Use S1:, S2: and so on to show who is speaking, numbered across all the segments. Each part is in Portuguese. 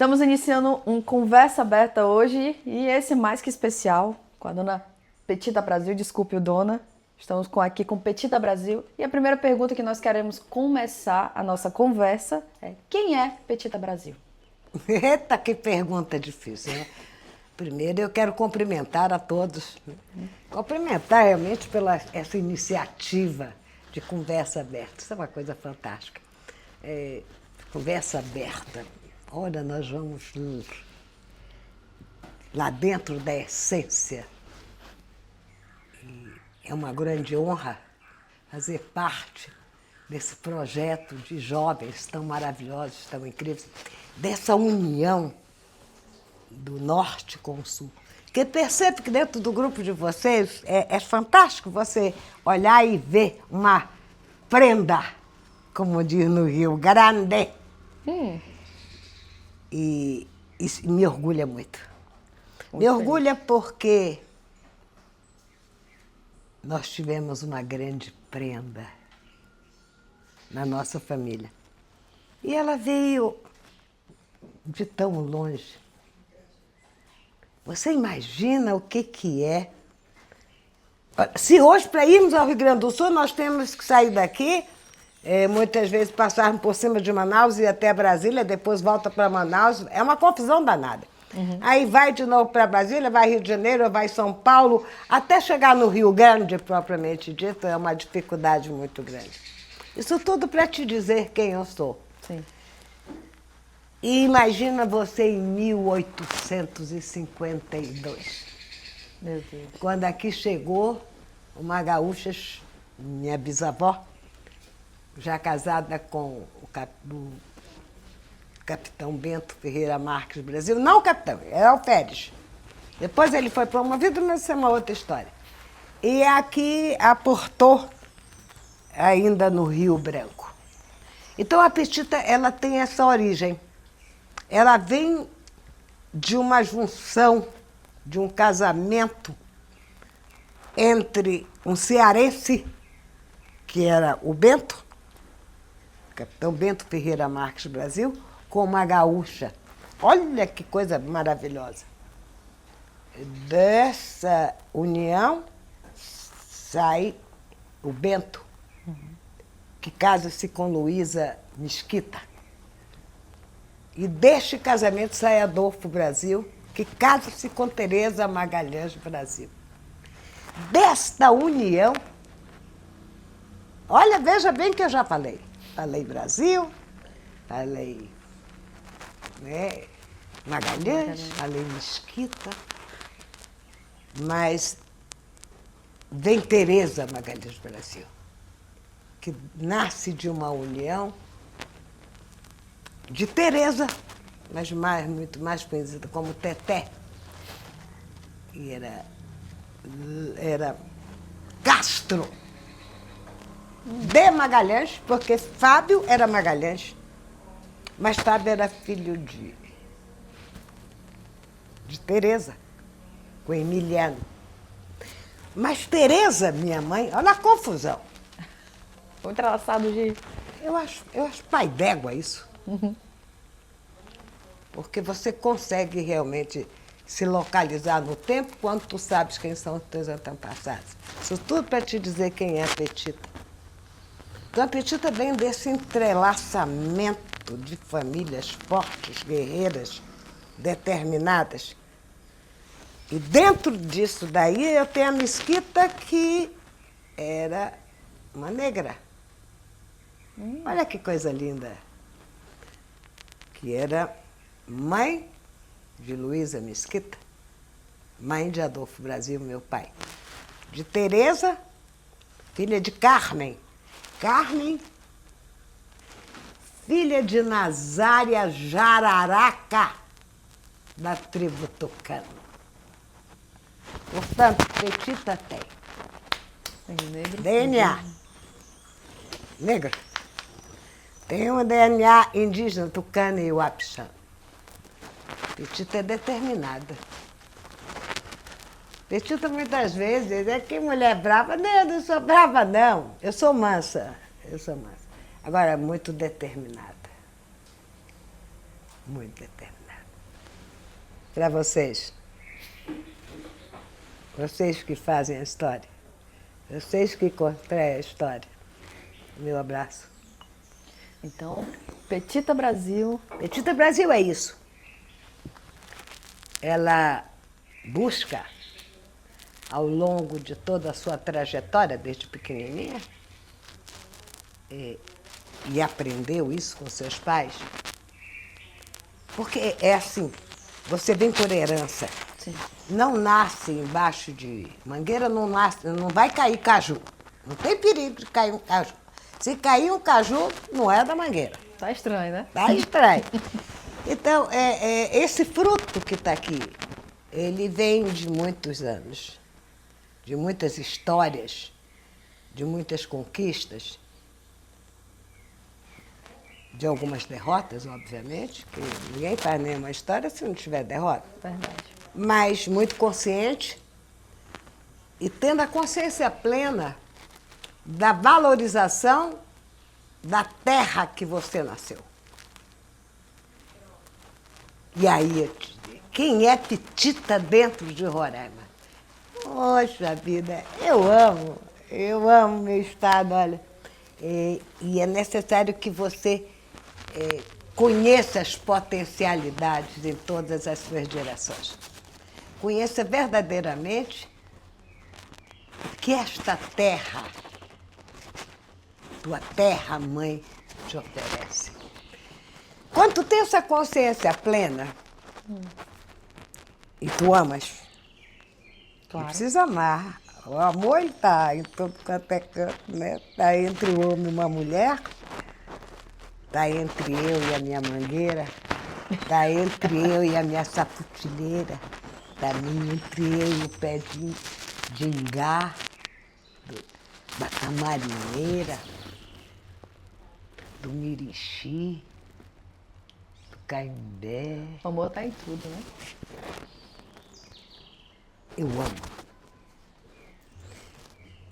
S1: Estamos iniciando um Conversa Aberta hoje e esse mais que especial com a dona Petita Brasil, desculpe o dona. Estamos aqui com Petita Brasil e a primeira pergunta que nós queremos começar a nossa conversa é: quem é Petita Brasil?
S2: Eita, que pergunta difícil, né? Primeiro eu quero cumprimentar a todos. Cumprimentar realmente pela essa iniciativa de conversa aberta. Isso é uma coisa fantástica. Conversa aberta. Olha, nós vamos lá dentro da essência. E é uma grande honra fazer parte desse projeto de jovens tão maravilhosos, tão incríveis, dessa união do Norte com o Sul. Porque percebe que dentro do grupo de vocês é fantástico você olhar e ver uma prenda, como diz no Rio, grande. E isso me orgulha muito. Me orgulha porque nós tivemos uma grande prenda na nossa família. E ela veio de tão longe. Você imagina o que é? Se hoje, para irmos ao Rio Grande do Sul, nós temos que sair daqui, muitas vezes passarmos por cima de Manaus e ir até Brasília, depois volta para Manaus, é uma confusão danada. Aí vai de novo para Brasília, vai Rio de Janeiro, vai São Paulo, até chegar no Rio Grande, propriamente dito, é uma dificuldade muito grande. Isso tudo para te dizer quem eu sou.
S1: Sim.
S2: E imagina você em 1852.
S1: Meu Deus.
S2: Quando aqui chegou uma gaúcha, minha bisavó, já casada com o capitão Bento Ferreira Marques Brasil. Não o capitão, era alferes. Depois ele foi promovido, mas isso é uma outra história. E aqui aportou ainda no Rio Branco. Então a Petita, ela tem essa origem. Ela vem de uma junção, de um casamento entre um cearense, que era o Bento, capitão Bento Ferreira Marques Brasil, com uma gaúcha. Olha que coisa maravilhosa. Dessa união sai o Bento, que casa-se com Luísa Mesquita. E deste casamento sai Adolfo Brasil, que casa-se com Teresa Magalhães Brasil. Desta união, olha, veja bem que eu já falei. Falei Brasil, falei Magalhães, falei Mesquita, mas vem Teresa Magalhães Brasil, que nasce de uma união de Teresa, mas muito mais conhecida como Teté, que era Castro de Magalhães, porque Fábio era Magalhães, mas Fábio era filho de Teresa, com Emiliano. Mas Teresa, minha mãe, olha a confusão.
S1: O entrelaçado de...
S2: Eu acho pai d'égua isso. Porque você consegue realmente se localizar no tempo quando tu sabes quem são os teus antepassados. Isso tudo para te dizer quem é a Petita. Então a Petita vem desse entrelaçamento de famílias fortes, guerreiras, determinadas. E dentro disso daí eu tenho a Mesquita, que era uma negra. Olha que coisa linda. Que era mãe de Luísa Mesquita, mãe de Adolfo Brasil, meu pai. De Teresa, filha de Carmen. Carmen, filha de Nazária Jararaca, da tribo Tucano. Portanto, Petita tem
S1: Negro.
S2: DNA negro. Tem um DNA indígena, tucano e Wapixã. Petita é determinada. Petita, muitas vezes, é que mulher brava. Não, eu não sou brava, não. Eu sou mansa. Agora, muito determinada. Muito determinada. para vocês. Vocês que fazem a história. Vocês que constroem a história. Meu abraço.
S1: Então, Petita Brasil.
S2: Petita Brasil é isso. Ela busca, ao longo de toda a sua trajetória, desde pequenininha, e aprendeu isso com seus pais, porque é assim, você vem por herança.
S1: Sim.
S2: Não nasce embaixo de mangueira, não vai cair caju. Não tem perigo de cair um caju. Se cair um caju, não é da mangueira.
S1: Tá estranho, né?
S2: Tá estranho. Então, esse fruto que está aqui, ele vem de muitos anos, de muitas histórias, de muitas conquistas, de algumas derrotas, obviamente, que ninguém faz nenhuma história se não tiver derrota.
S1: Verdade.
S2: Mas muito consciente e tendo a consciência plena da valorização da terra que você nasceu. E aí, quem é petita dentro de Roraima? Poxa vida, eu amo meu estado, olha. E é necessário que você conheça as potencialidades em todas as suas direções. Conheça verdadeiramente o que esta terra, tua terra mãe, te oferece. Quando tu tem essa consciência plena, e tu amas,
S1: Claro.
S2: tu precisa amar. O amor está em todo quanto é canto, né? Está entre o homem e uma mulher, está entre eu e a minha mangueira, está entre eu e a minha saputileira, está entre eu e o pé de ingá, da tamarineira, do mirixi, do caimbé.
S1: O amor tá em tudo, né?
S2: Eu amo.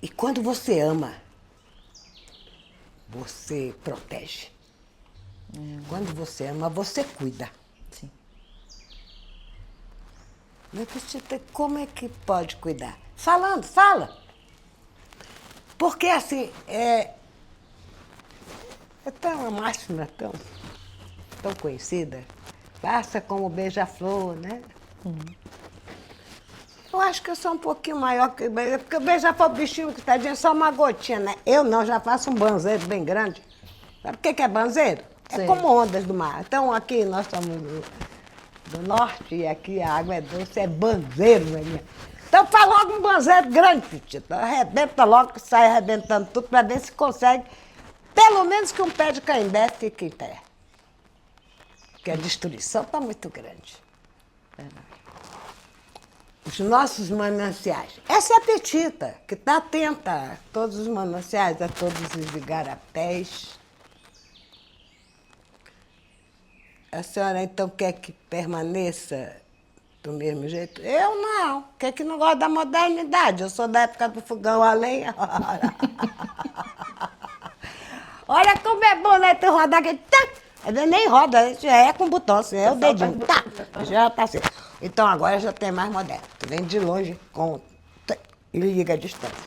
S2: E quando você ama, você protege. Quando você ama, você cuida.
S1: Sim.
S2: Mas como é que pode cuidar? Falando, fala. Porque assim, é tão uma máxima tão conhecida. Passa como beija-flor, né? Eu acho que eu sou um pouquinho maior que porque o beija-flor, o bichinho que tadinho, é só uma gotinha, né? Eu não, já faço um banzeiro bem grande. Sabe o que é banzeiro? É
S1: Sim.
S2: como ondas do mar. Então aqui nós somos do norte e aqui a água é doce, é banzeiro, né? Então faz logo um banzeiro grande, Petita. Arrebenta logo, que sai arrebentando tudo para ver se consegue, pelo menos que um pé de caimbé fique em pé. Porque a destruição está muito grande.
S1: Verdade.
S2: Os nossos mananciais. Essa é a Petita, que está atenta a todos os mananciais, a todos os igarapés. A senhora, então, quer que permaneça do mesmo jeito? Eu não. Quer que não gosta da modernidade? Eu sou da época do fogão a lenha. Olha como é bom, né? Tu rodar aquele... Nem roda, já é com botão, assim, é o dedinho. Tá, já tá assim. Então agora já tem mais moderno. Tu vem de longe e liga a distância.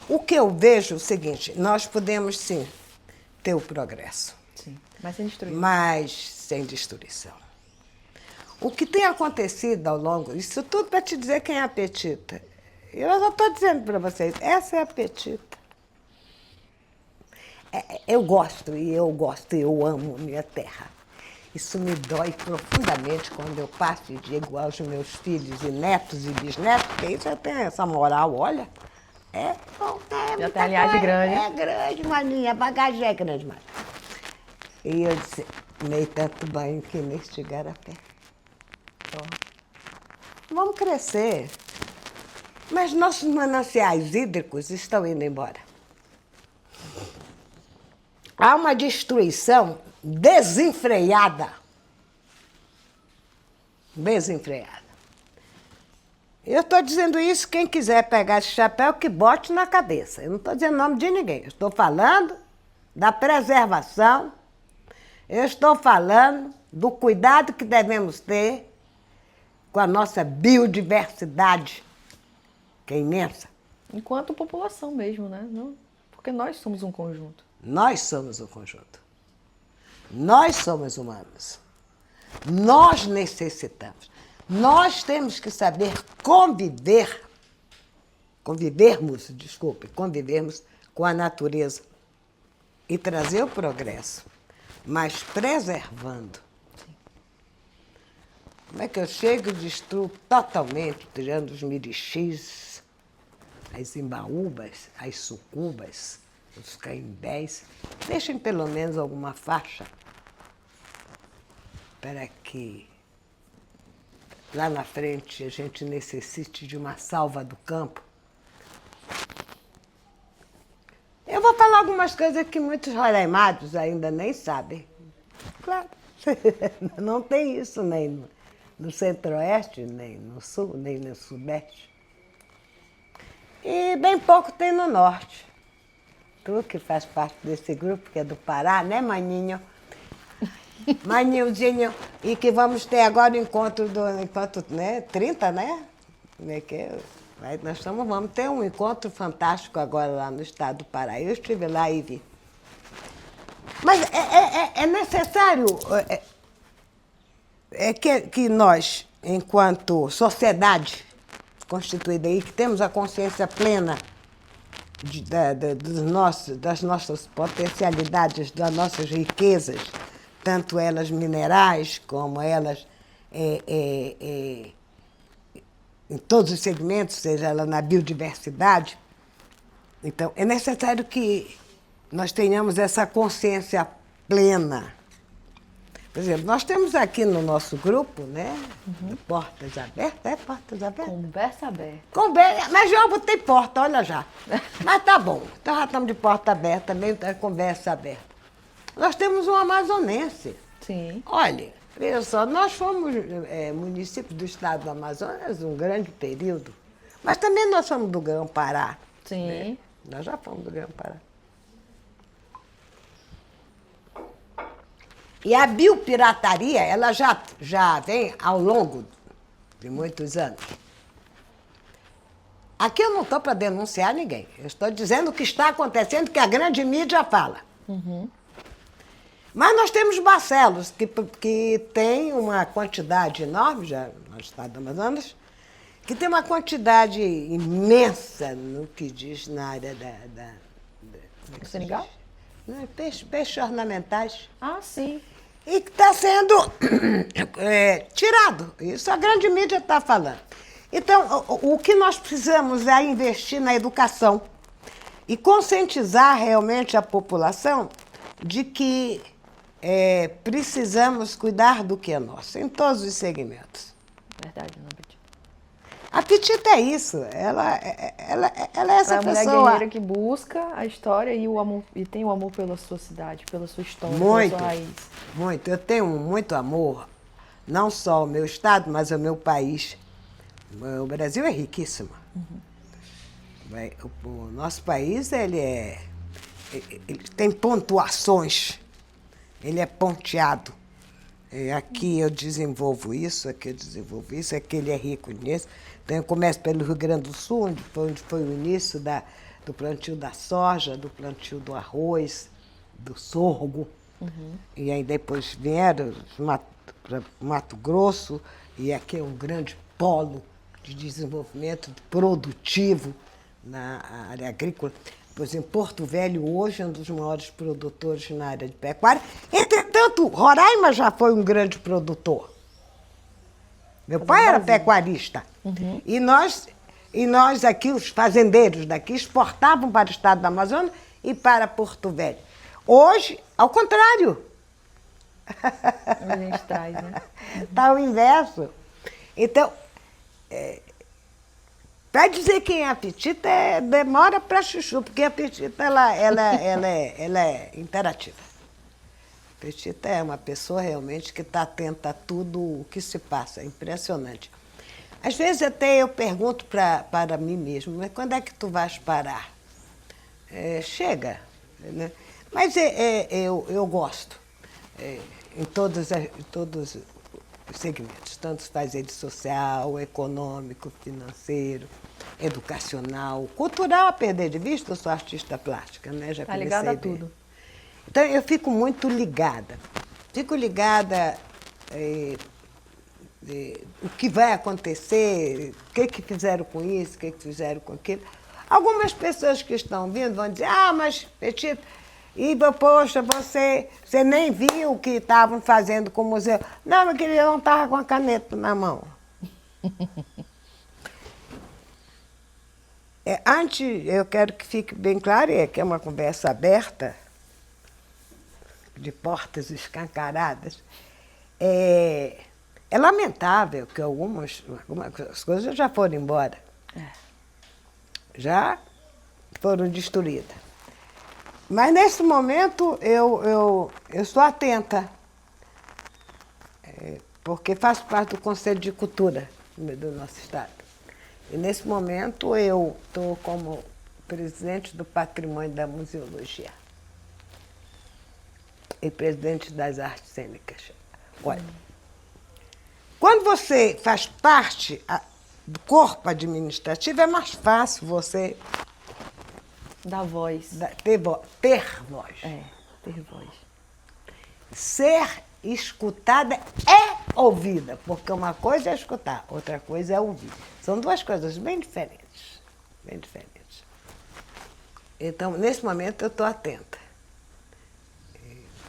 S2: O que eu vejo é o seguinte, nós podemos sim ter o progresso.
S1: Sim. Mas sem destruir.
S2: Mas sem destruição. O que tem acontecido ao longo, isso tudo para te dizer quem é a Petita. Eu já estou dizendo para vocês, essa é a Petita. Eu gosto, eu amo minha terra. Isso me dói profundamente quando eu passo e digo aos meus filhos e netos e bisnetos, porque isso eu tenho essa moral, olha.
S1: Já tem a linhagem grande.
S2: É grande, maninha, a bagagem é grande, mas. E eu disse, meio tanto banho que neste igarapé. Vamos crescer. Mas nossos mananciais hídricos estão indo embora. Há uma destruição desenfreada. Desenfreada. Eu estou dizendo isso, quem quiser pegar esse chapéu, que bote na cabeça. Eu não estou dizendo nome de ninguém. Eu estou falando da preservação. Eu estou falando do cuidado que devemos ter com a nossa biodiversidade, que é imensa.
S1: Enquanto população mesmo, né? Não, porque nós somos um conjunto.
S2: Nós somos um conjunto. Nós somos humanos. Nós necessitamos. Nós temos que saber convivermos com a natureza e trazer o progresso, mas preservando. Como é que eu chego e destruo totalmente, tirando os mirixis, as imbaúbas, as sucubas, os caimbés? Deixem pelo menos alguma faixa para que lá na frente a gente necessite de uma salva do campo. Eu vou falar algumas coisas que muitos roraimados ainda nem sabem. Claro, não tem isso nem no centro-oeste, nem no sul, nem no sudeste. E bem pouco tem no norte. Tu que faz parte desse grupo, que é do Pará, né, Maninho? Maninhozinho, e que vamos ter agora o encontro né, 30, né? Vamos ter um encontro fantástico agora lá no estado do Pará. Eu estive lá e vi. Mas é necessário que nós, enquanto sociedade constituída aí, que temos a consciência plena das nossas potencialidades, das nossas riquezas, tanto elas minerais como elas em todos os segmentos, seja ela na biodiversidade. Então, é necessário que nós tenhamos essa consciência plena. Por exemplo, nós temos aqui no nosso grupo, né? Portas abertas, Portas abertas?
S1: Conversa aberta.
S2: Mas já botei porta, olha já. Mas tá bom, então já estamos de porta aberta, meio da conversa aberta. Nós temos um amazonense.
S1: Sim.
S2: Olha, veja só, nós fomos município do estado do Amazonas um grande período, mas também nós somos do Grão-Pará.
S1: Sim.
S2: Né? Nós já fomos do Grão-Pará. E a biopirataria, ela já vem ao longo de muitos anos. Aqui eu não estou para denunciar ninguém. Eu estou dizendo o que está acontecendo, que a grande mídia fala. Mas nós temos Barcelos, que tem uma quantidade enorme, já no estado do Amazonas, que tem uma quantidade imensa no que diz na área
S1: Do Seringal?
S2: Não, peixes ornamentais.
S1: Ah, sim.
S2: E que está sendo tirado. Isso a grande mídia está falando. Então, o que nós precisamos é investir na educação e conscientizar realmente a população de que precisamos cuidar do que é nosso, em todos os segmentos.
S1: Verdade, não, Betty.
S2: A Petita é isso, ela é essa
S1: É uma mulher
S2: pessoa.
S1: guerreira que busca a história e o amor, e tem o amor pela sua cidade, pela sua história,
S2: Muito,
S1: pela sua raiz.
S2: muito. Eu tenho muito amor, não só ao meu estado, mas ao meu país. O Brasil é riquíssimo. O nosso país, ele tem pontuações, ele é ponteado. Aqui eu desenvolvo isso, aqui eu desenvolvo isso, aqui ele é rico nisso. Então eu começo pelo Rio Grande do Sul, onde foi o início do plantio da soja, do plantio do arroz, do sorgo. E aí depois vieram para Mato Grosso, e aqui é um grande polo de desenvolvimento produtivo na área agrícola. Pois em Porto Velho, hoje, é um dos maiores produtores na área de pecuária. Entretanto, Roraima já foi um grande produtor. Meu pai era pecuarista. E nós aqui, os fazendeiros daqui, exportavam para o estado do Amazonas e para Porto Velho. Hoje, ao contrário.
S1: A gente traz, né?
S2: Está o inverso. Então, para dizer quem é a Petita, demora para chuchu, porque a Petita ela é imperativa. A Petita é uma pessoa realmente que está atenta a tudo o que se passa, é impressionante. Às vezes até eu pergunto para mim mesmo, mas quando é que tu vais parar? Chega, né? Mas eu gosto. Em todos os segmentos, tanto faz ele social, econômico, financeiro, educacional, cultural, a perder de vista, eu sou artista plástica, né? Já
S1: Tá ligada a
S2: comecei bem.
S1: tudo.
S2: Então, eu fico muito ligada. Fico ligada o que vai acontecer, o que fizeram com isso, o que fizeram com aquilo. Algumas pessoas que estão vindo vão dizer, mas, Petita, poxa, você nem viu o que estavam fazendo com o museu. Não, meu querido, eu não estava com a caneta na mão. Antes, eu quero que fique bem claro, que é uma conversa aberta, de portas escancaradas. É lamentável que algumas coisas já foram embora. Já foram destruídas. Mas, nesse momento, eu estou atenta, porque faço parte do Conselho de Cultura do nosso Estado. E, nesse momento, eu estou como presidente do Patrimônio da Museologia e presidente das artes cênicas. Olha, quando você faz parte do corpo administrativo, é mais fácil você
S1: Da voz.
S2: ter voz.
S1: Ter voz.
S2: Ser escutada é ouvida, porque uma coisa é escutar, outra coisa é ouvir. São duas coisas bem diferentes. Bem diferentes. Então, nesse momento, eu estou atenta.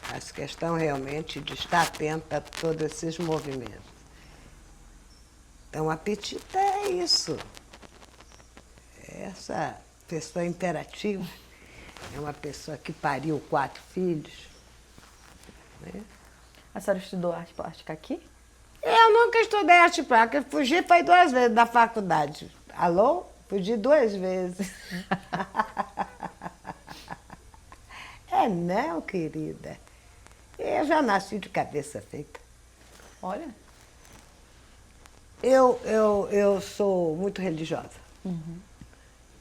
S2: Faço questão realmente de estar atenta a todos esses movimentos. Então, a Petita é isso. É essa pessoa imperativa. É uma pessoa que pariu 4 filhos. Né?
S1: A senhora estudou arte plástica aqui?
S2: Eu nunca estudei arte plástica. Fugi foi 2 vezes da faculdade. Alô? Fugi 2 vezes. Não, querida. Eu já nasci de cabeça feita.
S1: Olha.
S2: Eu sou muito religiosa.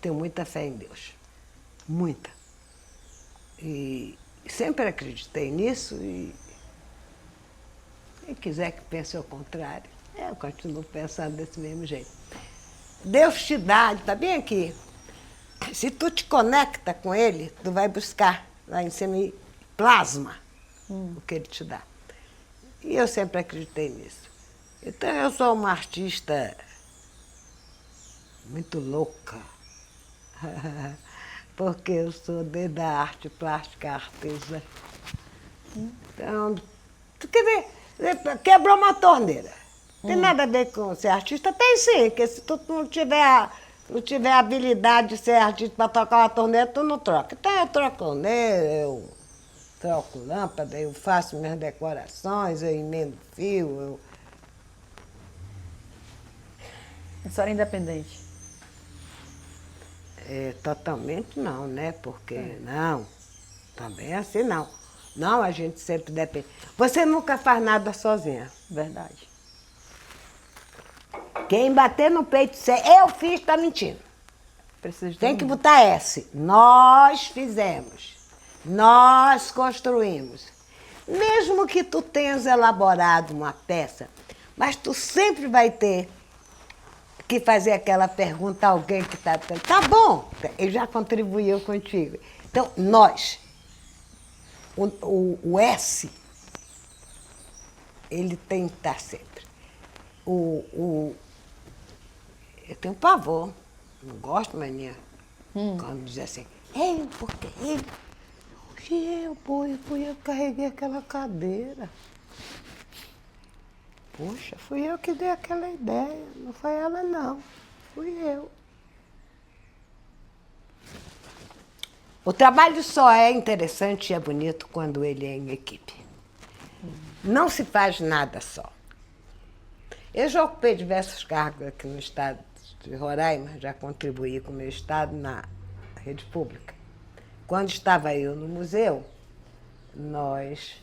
S2: Tenho muita fé em Deus. Muita. E sempre acreditei nisso e quem quiser que pense ao contrário, eu continuo pensando desse mesmo jeito. Deus te dá, ele está bem aqui. Se tu te conecta com ele, tu vai buscar lá em cima e plasma o que ele te dá. E eu sempre acreditei nisso. Então, eu sou uma artista muito louca, porque eu sou desde a arte plástica artesã. Então, tu quer ver, quebrou uma torneira. Tem nada a ver com ser artista? Tem sim, porque se tu não tiver a habilidade de ser artista para tocar uma torneira, tu não troca. Então, eu troco torneira, eu troco lâmpada, eu faço minhas decorações, eu emendo fio,
S1: A senhora é independente.
S2: Totalmente não, né? Porque não, também é assim não. Não, a gente sempre depende. Você nunca faz nada sozinha.
S1: Verdade.
S2: Quem bater no peito e dizer, eu fiz, tá mentindo.
S1: Preciso de
S2: Tem
S1: todo
S2: que
S1: mundo.
S2: botar S. Nós fizemos. Nós construímos. Mesmo que tu tenhas elaborado uma peça, mas tu sempre vai ter que fazer aquela pergunta a alguém que está... Tá bom, ele já contribuiu contigo. Então, nós, o S, ele tem que estar sempre. Eu tenho pavor, não gosto, mania, quando diz assim, porque eu que carreguei aquela cadeira. Poxa, fui eu que dei aquela ideia, não foi ela não, fui eu. O trabalho só é interessante e é bonito quando ele é em equipe. Não se faz nada só. Eu já ocupei diversos cargos aqui no estado de Roraima, já contribuí com o meu estado na rede pública. Quando estava eu no museu, nós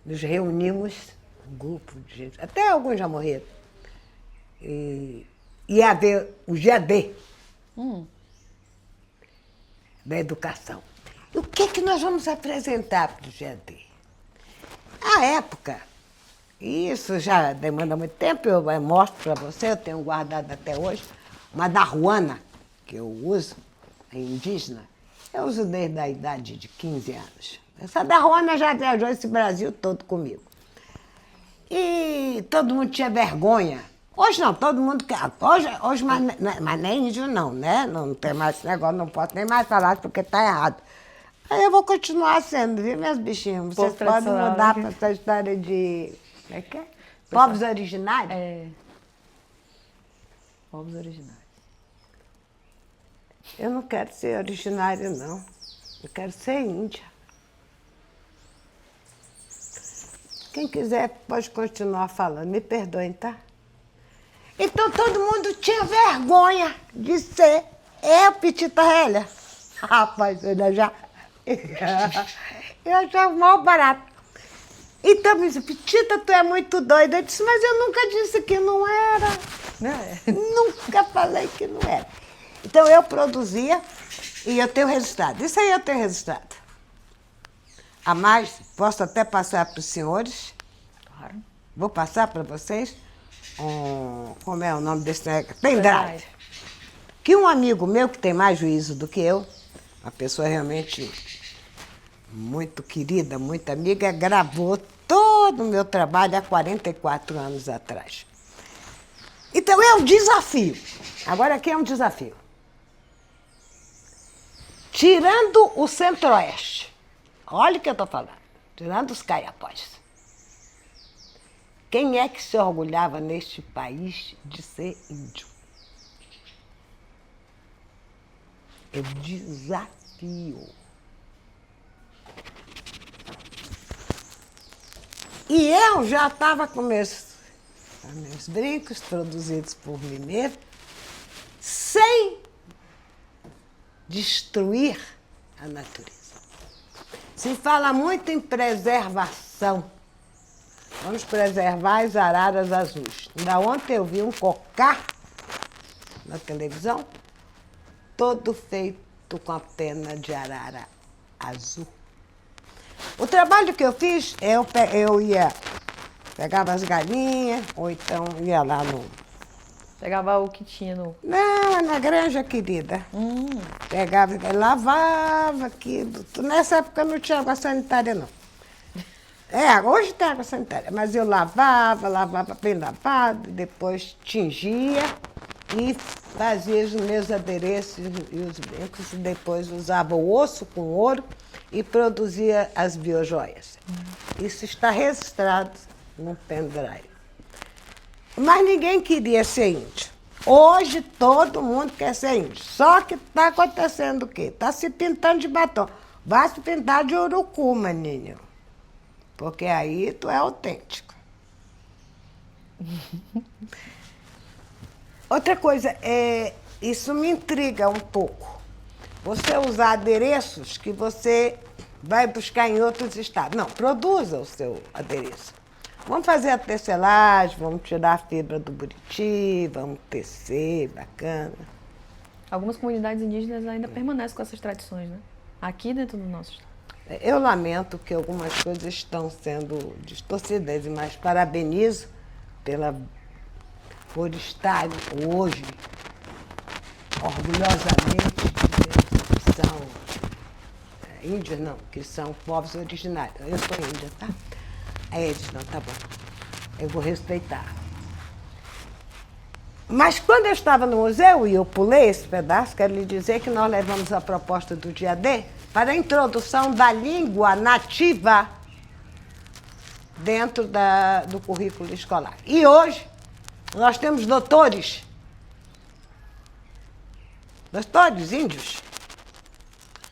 S2: nos reunimos, um grupo de gente, até alguns já morreram, e ia haver o GAD da educação. E o que nós vamos apresentar para o GAD? À época, Isso já demanda muito tempo, eu mostro para você, eu tenho guardado até hoje, uma darruana que eu uso, é indígena, eu uso desde a idade de 15 anos. Essa darruana já viajou esse Brasil todo comigo. E todo mundo tinha vergonha. Hoje não, todo mundo quer. Hoje mas nem índio não, né? Não tem mais esse negócio, não posso nem mais falar porque está errado. Aí eu vou continuar sendo, viu, meus bichinhos? Vocês podem mudar para essa história de... Como é que é? Povos originários?
S1: É. Povos originários.
S2: Eu não quero ser originário, não. Eu quero ser índia. Quem quiser pode continuar falando. Me perdoem, tá? Então todo mundo tinha vergonha de ser eu, Petita Hélia. Rapaz, eu já... Eu achava mal barato. Então me disse, Petita, tu é muito doida. Eu disse, mas eu nunca disse que não era. Nunca falei que não era. Então eu produzia e eu tenho resultado. Isso aí eu tenho resultado. A mais, posso até passar para os senhores.
S1: Claro.
S2: Vou passar para vocês. Como é o nome desse negócio? Pendrive. Que um amigo meu que tem mais juízo do que eu, uma pessoa realmente muito querida, muito amiga, gravou todo o meu trabalho há 44 anos atrás. Então é um desafio. Agora aqui é um desafio. Tirando o Centro-Oeste, olha o que eu estou falando, tirando os caiapós. Quem é que se orgulhava neste país de ser índio? É um desafio. E eu já estava com meus brincos produzidos por mim mesmo, sem destruir a natureza. Se fala muito em preservação. Vamos preservar as araras azuis. Ainda ontem eu vi um cocá na televisão, todo feito com a pena de arara azul. O trabalho que eu fiz, eu ia, pegava as galinhas, ou então ia lá no...
S1: Pegava o que tinha no...
S2: Não, na granja querida. Pegava, lavava aquilo. Nessa época não tinha água sanitária, não. Hoje tem água sanitária, mas eu lavava bem lavado, depois tingia e fazia os meus adereços e os brincos, e depois usava o osso com ouro e produzia as biojoias. Isso está registrado no pendrive. Mas ninguém queria ser índio. Hoje todo mundo quer ser índio. Só que está acontecendo o quê? Está se pintando de batom. Vai se pintar de urucu, maninho. Porque aí tu é autêntico. Outra coisa, isso me intriga um pouco. Você usar adereços que você vai buscar em outros estados. Não, produza o seu adereço. Vamos fazer a tecelagem, vamos tirar a fibra do buriti, vamos tecer, bacana.
S1: Algumas comunidades indígenas ainda permanecem com essas tradições, né? Aqui dentro do nosso estado.
S2: Eu lamento que algumas coisas estão sendo distorcidas, mas parabenizo por estar hoje orgulhosamente dizendo que são índios, não, que são povos originários. Eu sou índia, tá? Eles não, tá bom. Eu vou respeitar. Mas quando eu estava no museu e eu pulei esse pedaço, quero lhe dizer que nós levamos a proposta do dia D para a introdução da língua nativa dentro do currículo escolar. E hoje nós temos doutores índios.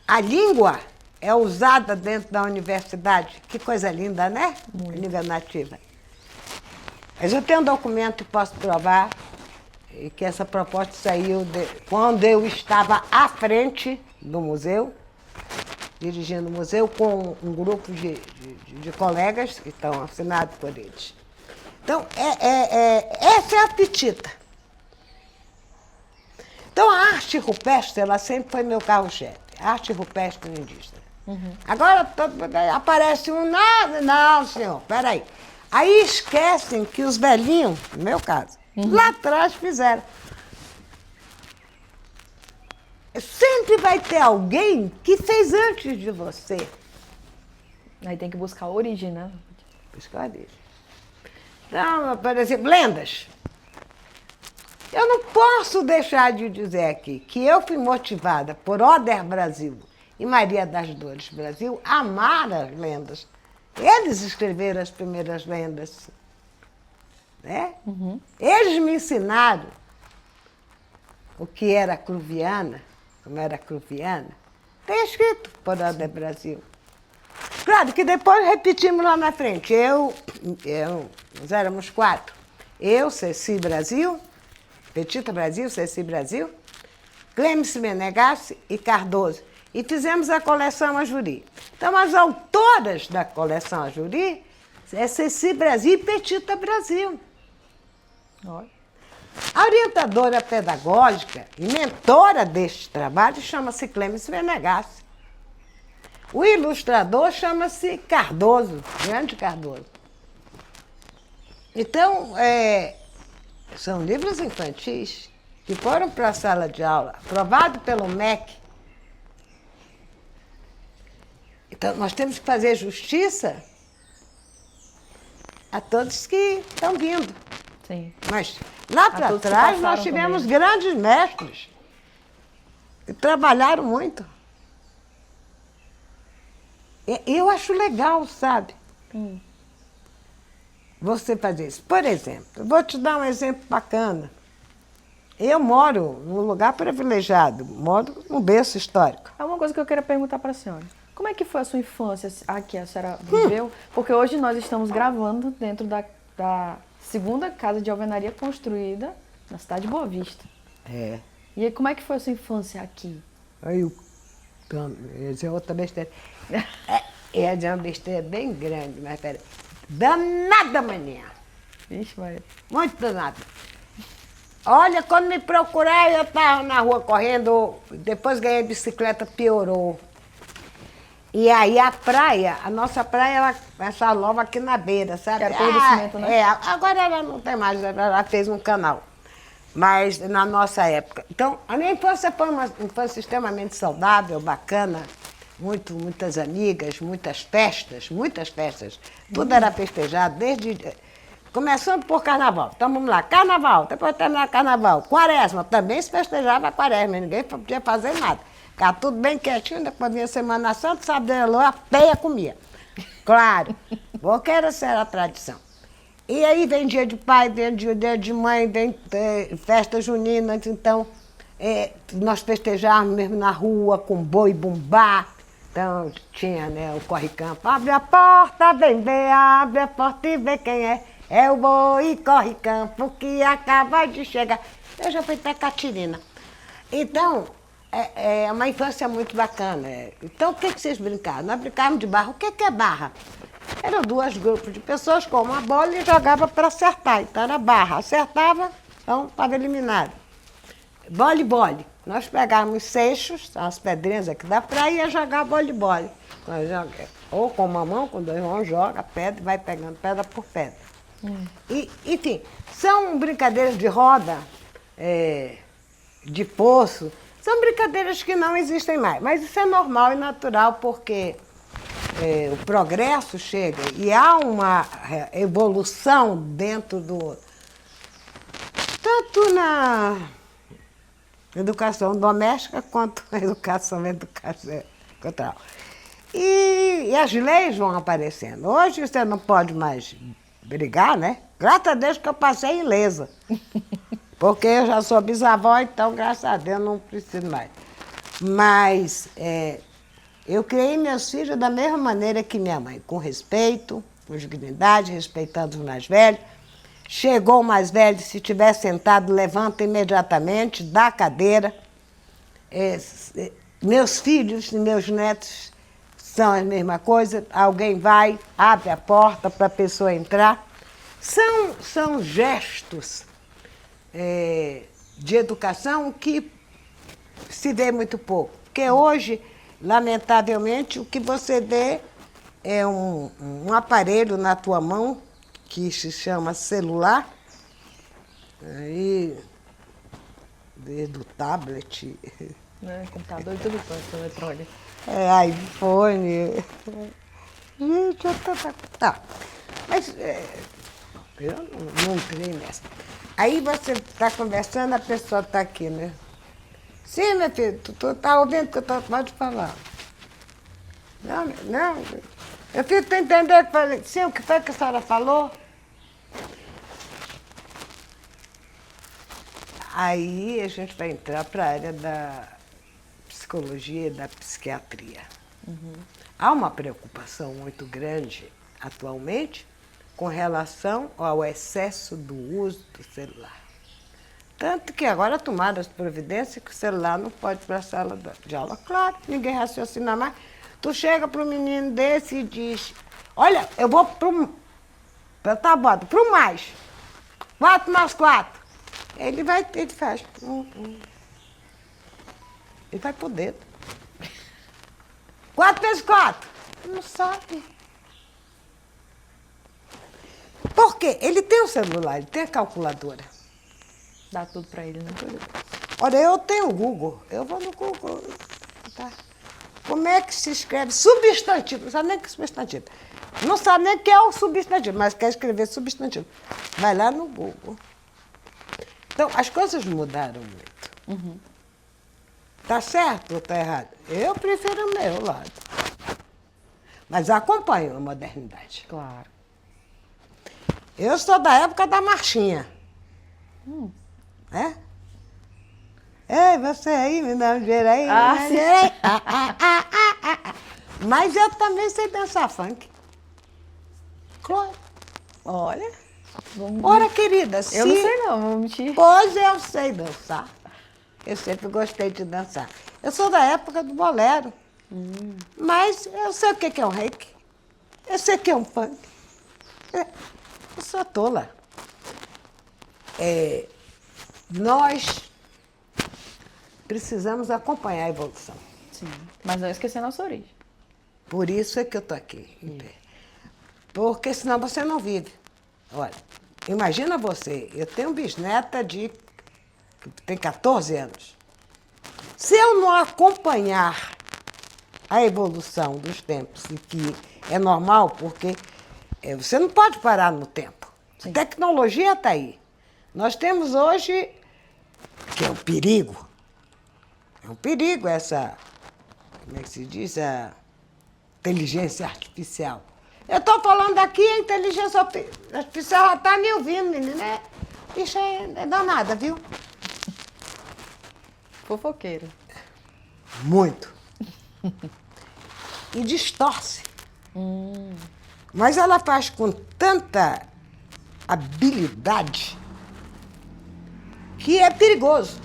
S2: A língua é usada dentro da universidade. Que coisa linda, né? A língua nativa. Mas eu tenho um documento que posso provar que essa proposta saiu quando eu estava à frente do museu, dirigindo o museu com um grupo de colegas que estão assinados por eles. Então, essa é a Petita. Então, a arte rupestre, ela sempre foi meu carro-chefe. A arte rupestre indígena. Agora aparece um nada. Não, senhor, peraí. Aí esquecem que os velhinhos, no meu caso, lá atrás fizeram. Sempre vai ter alguém que fez antes de você.
S1: Aí tem que buscar a origem, né?
S2: Buscar isso. Então, por exemplo, lendas. Eu não posso deixar de dizer aqui que eu fui motivada por Oder Brasil e Maria das Dores Brasil a amar as lendas. Eles escreveram as primeiras lendas. Né? Eles me ensinaram o que era cruviana, como era cruviana. Tem escrito por Oder Brasil. Claro que depois repetimos lá na frente. Nós éramos 4. Eu, Ceci Brasil, Petita Brasil, Ceci Brasil, Clêmice Menegassi e Cardoso. E fizemos a coleção Ajuri. Então, as autoras da coleção Ajuri é Ceci Brasil e Petita Brasil.
S1: Olha.
S2: A orientadora pedagógica e mentora deste trabalho chama-se Clêmice Menegassi. O ilustrador chama-se Cardoso, Grande Cardoso. Então, são livros infantis que foram para a sala de aula, aprovado pelo MEC. Então, nós temos que fazer justiça a todos que estão vindo.
S1: Sim.
S2: Mas lá para trás nós tivemos grandes mestres que trabalharam muito. Eu acho legal, sabe? Você fazer isso. Por exemplo, eu vou te dar um exemplo bacana. Eu moro num lugar privilegiado, moro num berço histórico.
S1: Há uma coisa que eu queria perguntar para a senhora. Como é que foi a sua infância aqui? A senhora viveu? Porque hoje nós estamos gravando dentro da segunda casa de alvenaria construída na cidade de Boa Vista.
S2: É.
S1: E aí, como é que foi a sua infância aqui?
S2: Aí eu ia dizer outra besteira. Ia dizer uma besteira bem grande, mas peraí. Danada mania.
S1: Vixe, Maria.
S2: Muito danada. Olha, quando me procuraram, eu estava na rua correndo, depois ganhei bicicleta, piorou. E aí a praia, a nossa praia, essa nova aqui na beira, sabe?
S1: Era Torre do Cimento, né?
S2: Agora ela não tem mais, ela fez um canal. Mas na nossa época. Então, a minha infância foi uma infância extremamente saudável, bacana, muitas amigas, muitas festas. Tudo era festejado, começando por carnaval. Então vamos lá, carnaval, depois terminar carnaval. Quaresma, também se festejava a quaresma, ninguém podia fazer nada. Ficava tudo bem quietinho, depois vinha Semana Santa, sábado de lua, a peia comia. Claro, porque essa era a tradição. E aí vem dia de pai, vem dia de mãe, vem festa junina, então nós festejávamos mesmo na rua com boi bumbá. Então tinha, né, o corre-campo, abre a porta, vem ver, abre a porta e vê quem é. É o boi corre-campo que acaba de chegar. Eu já fui até Catirina. Então, é uma infância muito bacana. Então, o que vocês brincavam? Nós brincávamos de barra. O que é barra? Eram 2 grupos de pessoas com uma bola e jogava para acertar. Então, era barra. Acertava, então estava eliminado. Vôlei. Nós pegávamos seixos, as pedrinhas aqui da praia, e ia jogar vôlei. Ou com uma mão, com 2 mãos, joga pedra e vai pegando pedra por pedra. E, enfim, são brincadeiras de roda, de poço, são brincadeiras que não existem mais. Mas isso é normal e natural, porque o progresso chega e há uma evolução dentro tanto na educação doméstica quanto na educação cultural. E as leis vão aparecendo. Hoje você não pode mais brigar, né? Graças a Deus que eu passei ilesa. Porque eu já sou bisavó, então, graças a Deus, não preciso mais. Mas eu criei meus filhos da mesma maneira que minha mãe, com respeito, com dignidade, respeitando os mais velhos. Chegou o mais velho, se estiver sentado, levanta imediatamente, dá a cadeira. Meus filhos e meus netos são a mesma coisa. Alguém vai, abre a porta para a pessoa entrar. São gestos de educação que se vê muito pouco. Porque hoje, lamentavelmente, o que você vê é um aparelho na tua mão que se chama celular, aí, desde o tablet,
S1: Né? Computador e tudo quanto, eletrônico.
S2: iPhone. Gente, eu tô... Tá. Mas eu não entrei nessa. Aí você está conversando, a pessoa está aqui, né? Sim, meu filho, tu tá ouvindo o que eu tô... Pode falar. Não, meu filho, tu entendeu? Eu falei, sim, o que foi que a senhora falou? Aí a gente vai entrar para a área da psicologia e da psiquiatria. Há uma preocupação muito grande atualmente com relação ao excesso do uso do celular. Tanto que agora tomaram as providências que o celular não pode ir para a sala de aula. Claro, ninguém raciocina mais. Tu chega para um menino desse e diz, olha, eu vou para o mais. 4 mais 4. Ele faz. Ele vai pro dedo. 4 vezes 4. Não sabe. Por quê? Ele tem o celular, ele tem a calculadora.
S1: Dá tudo pra ele, né?
S2: Olha, eu tenho o Google. Eu vou no Google. Tá? Como é que se escreve substantivo? Não sabe nem o que é substantivo. Não sabe nem o que é o substantivo, mas quer escrever substantivo. Vai lá no Google. Então, as coisas mudaram muito. Tá certo ou tá errado? Eu prefiro o meu lado. Mas acompanho a modernidade.
S1: Claro.
S2: Eu sou da época da marchinha. É? Ei, você aí, me dá um dinheiro aí.
S1: Ah,
S2: me dá um
S1: sim.
S2: dinheiro aí. Mas eu também sei dançar funk. Claro.
S1: Olha. Vamos...
S2: Ora, querida, se...
S1: Eu não sei não, vou mentir.
S2: Pois eu sei dançar. Eu sempre gostei de dançar. Eu sou da época do bolero. Mas eu sei o que é um reiki. Eu sei o que é um funk. Eu sou tola. Nós precisamos acompanhar a evolução.
S1: Sim. Mas não esquecer a nossa origem.
S2: Por isso é que eu estou aqui, em pé. Porque senão você não vive. Olha, imagina você, eu tenho bisneta que tem 14 anos. Se eu não acompanhar a evolução dos tempos, e que é normal, porque você não pode parar no tempo.
S1: Sim.
S2: A tecnologia está aí. Nós temos hoje, que é um perigo essa, como é que se diz, a inteligência artificial. Eu estou falando aqui, a inteligência artificial já está me ouvindo, menina. Isso é danada, viu?
S1: Fofoqueira.
S2: Muito. E distorce. Mas ela faz com tanta habilidade que é perigoso.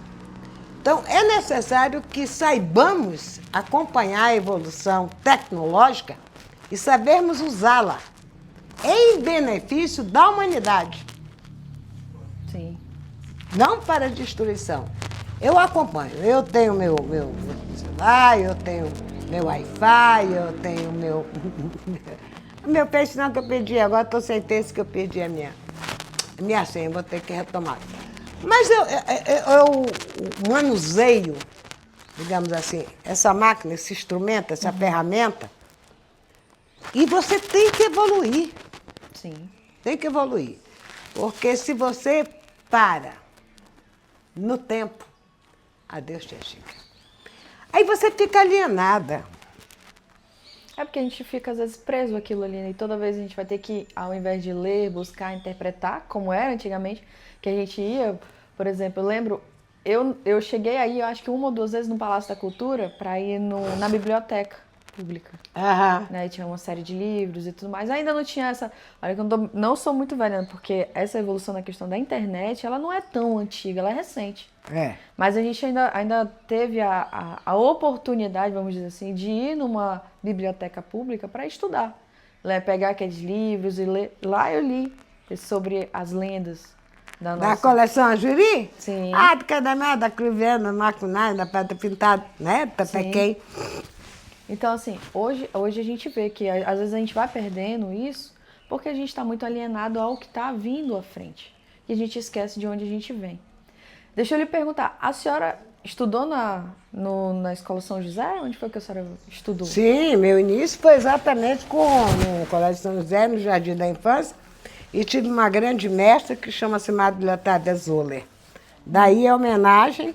S2: Então, é necessário que saibamos acompanhar a evolução tecnológica e sabermos usá-la em benefício da humanidade,
S1: Sim.
S2: não para destruição. Eu acompanho. Eu tenho meu celular, eu tenho meu Wi-Fi, eu tenho meu... meu peixe não que eu perdi, agora estou sem texto que eu perdi a minha senha, vou ter que retomar. Mas eu manuseio, digamos assim, essa máquina, esse instrumento, essa ferramenta, e você tem que evoluir.
S1: Sim.
S2: Tem que evoluir. Porque se você para no tempo, adeus, tia Chica. Aí você fica alienada.
S1: É porque a gente fica, às vezes, preso aquilo ali, né? E toda vez a gente vai ter que, ao invés de ler, buscar, interpretar, como era antigamente, que a gente ia, por exemplo, eu lembro, eu cheguei aí, eu acho que 1 ou 2 vezes no Palácio da Cultura, para ir na biblioteca pública.
S2: Aham.
S1: Né? E tinha uma série de livros e tudo mais. Ainda não tinha essa... Olha que eu não sou muito velha, né? Porque essa evolução na questão da internet, ela não é tão antiga, ela é recente.
S2: É.
S1: Mas a gente ainda teve a oportunidade, vamos dizer assim, de ir numa biblioteca pública para estudar. Pegar aqueles livros e ler. Lá eu li sobre as lendas da
S2: Da
S1: nossa...
S2: coleção Ajuri?
S1: Sim.
S2: Ah, de Cadamé, da Cruviana, Macunai, da Pedra Pintada, né? Tapequém.
S1: Então, assim, hoje a gente vê que às vezes a gente vai perdendo isso porque a gente está muito alienado ao que está vindo à frente. E a gente esquece de onde a gente vem. Deixa eu lhe perguntar, a senhora estudou na Escola São José? Onde foi que a senhora estudou?
S2: Sim, meu início foi exatamente no Colégio São José, no Jardim da Infância, e tive uma grande mestra que chama-se Madre Letária Zoller. Daí a homenagem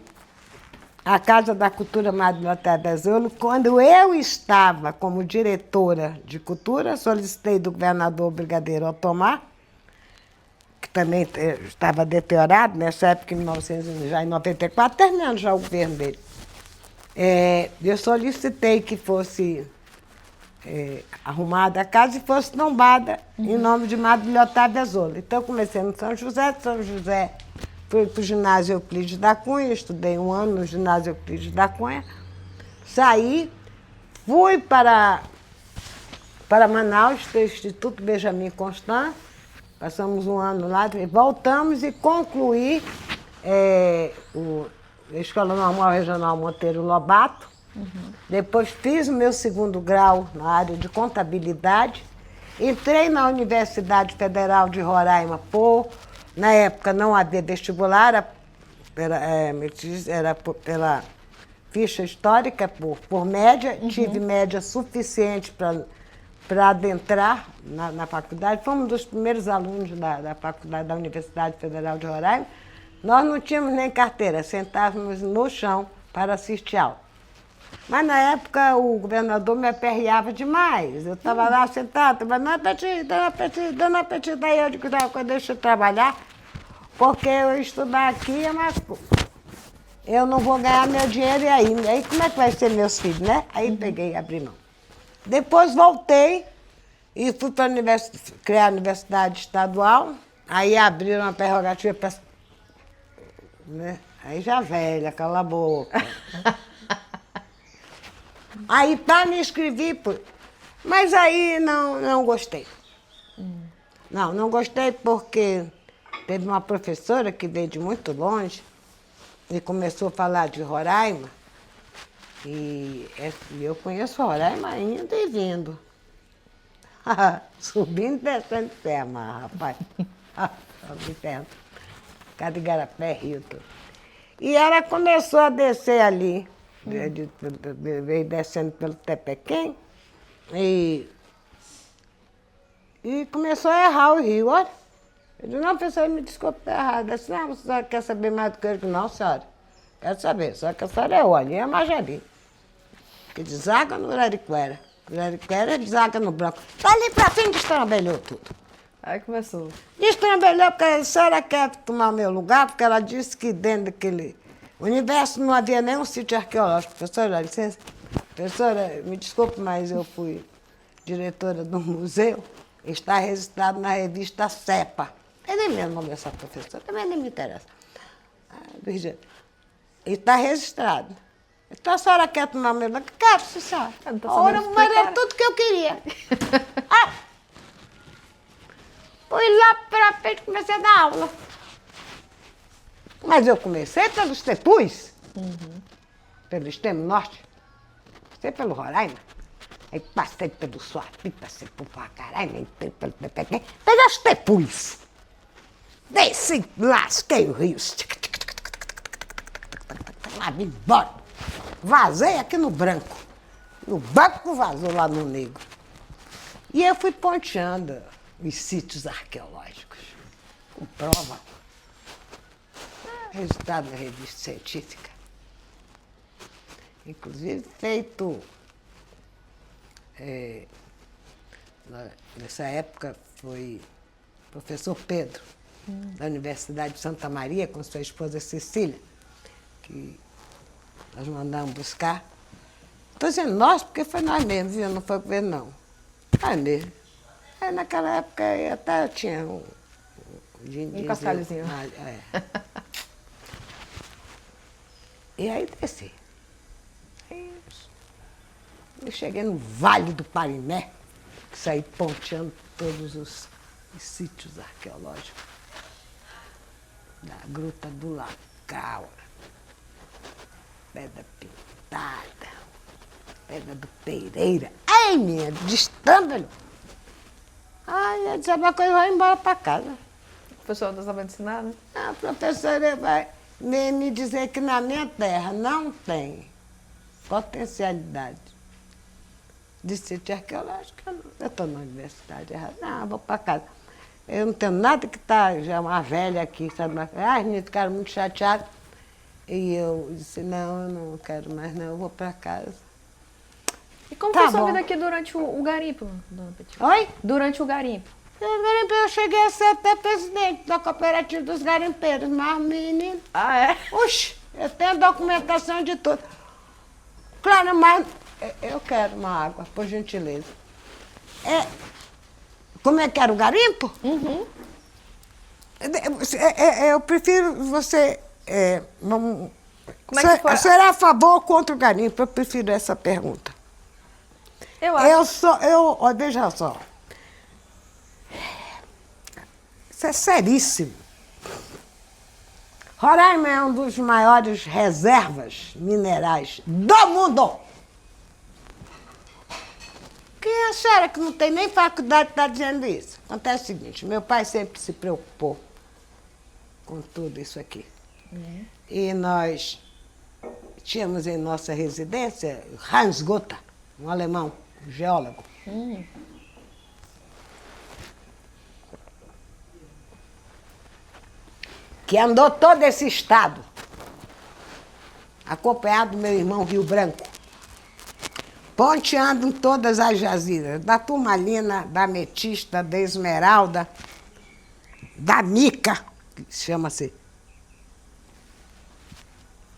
S2: à Casa da Cultura Madre Letária Zoller. Quando eu estava como diretora de cultura, solicitei do governador Brigadeiro Otomar, que também estava deteriorado nessa época, já em 94, terminando já o governo dele. Eu solicitei que fosse arrumada a casa e fosse tombada em nome de Madre Leotária Zoller. Então, comecei no São José, fui para o ginásio Euclides da Cunha, estudei um ano no ginásio Euclides da Cunha, saí, fui para Manaus, do Instituto Benjamin Constant, passamos um ano lá, voltamos e concluí a Escola Normal Regional Monteiro Lobato. Depois fiz o meu segundo grau na área de contabilidade. Entrei na Universidade Federal de Roraima na época não havia vestibular, era pela ficha histórica, por média. Tive média suficiente para adentrar na faculdade. Fomos um dos primeiros alunos da faculdade da Universidade Federal de Roraima. Nós não tínhamos nem carteira, sentávamos no chão para assistir aula. Mas na época o governador me aperreava demais. Eu estava lá sentada, dando apetite. Daí eu digo, não, deixa eu trabalhar, porque eu estudar aqui é mais coisa. Eu não vou ganhar meu dinheiro e aí como é que vai ser meus filhos, né? Aí peguei e abri mão. Depois voltei e fui para criar a Universidade Estadual. Aí abriram uma prerrogativa para... Né? Aí já velha, cala a boca. Aí me inscrevi, mas aí não gostei. Não gostei porque teve uma professora que veio de muito longe e começou a falar de Roraima. E eu conheço Roraima indo e vindo. Subindo e descendo serra, rapaz. Cada igarapé, Rio todo. E ela começou a descer ali, veio descendo pelo Tepequém e começou a errar o rio, olha. Eu disse, não, professora, me desculpe, está errado. Ela disse, não, a senhora quer saber mais do que eu? Eu disse, não, senhora, quero saber, só que a senhora é olha, é Majari, que desaga no Arariquara. Arariquara desaga no Branco. Dali pra frente destrambelhou tudo.
S1: Aí começou.
S2: Destrambelhou porque a senhora quer tomar o meu lugar, porque ela disse que dentro daquele universo não havia nenhum sítio arqueológico. Professora, dá licença. Professora, me desculpe, mas eu fui diretora do museu, está registrado na revista CEPA. Eu nem lembro o nome dessa professora, também nem me interessa. Está registrado. Então a senhora quer tomar meu lugar? Quero, senhora. Ora, mas é tudo que eu queria. Fui lá para frente e comecei a dar aula. Mas eu comecei pelos Tepus, pelo extremo norte, passei pelo Roraima, aí passei pelo Suapi, passei por Pacaraima, entrei pelo Tepequém, pelos Tepus. Desci, lasquei o rio, lá vim embora. Vazei aqui no Branco, no Banco vazou lá no Negro. E eu fui ponteando os sítios arqueológicos, com prova. Resultado da revista científica. Inclusive feito, nessa época foi o professor Pedro, da Universidade de Santa Maria, com sua esposa Cecília, que nós mandamos buscar. Estou dizendo nós, porque foi nós mesmos, viu? Não foi o governo, não. Foi mesmo. Aí, naquela época até eu tinha um
S1: cascalhozinho.
S2: E aí desci. Eu cheguei no Vale do Parimé, saí ponteando todos os sítios arqueológicos. Da Gruta do Lacal, Pedra Pintada, Pedra do Pereira. Ai, minha, destâmbalo. Ai, eu dizer uma coisa, vai embora para casa.
S1: O professor não estava ensinando?
S2: A professora vai me dizer que na minha terra não tem potencialidade de sítio arqueológico. Eu estou na universidade errada. Não, eu vou para casa. Eu não tenho nada que está já uma velha aqui, sabe? As meninas ficaram muito chateadas. E eu disse, não, eu não quero mais não, eu vou para casa.
S1: E como
S2: Tá
S1: foi sua
S2: bom.
S1: vida aqui durante o garimpo, dona Petit?
S2: Oi?
S1: Durante o garimpo.
S2: Eu cheguei a ser até presidente da cooperativa dos garimpeiros, mas menino,
S1: Ah, é?
S2: oxe, eu tenho documentação de tudo. Claro, mas eu quero uma água, por gentileza. Como é que era o garimpo?
S1: Uhum.
S2: Eu prefiro você.
S1: Como é que foi?
S2: Será a favor ou contra o garimpo? Eu prefiro essa pergunta.
S1: Eu acho.
S2: Ó, veja só. Isso é seríssimo. Roraima é um dos maiores reservas minerais do mundo. Quem é a senhora que não tem nem faculdade está dizendo isso? Acontece o seguinte, meu pai sempre se preocupou com tudo isso aqui. E nós tínhamos em nossa residência Hans Gotha, um alemão, um geólogo. Que andou todo esse estado, acompanhado do meu irmão Rio Branco, ponteando em todas as jazidas, da turmalina, da ametista, da esmeralda, da mica, que chama-se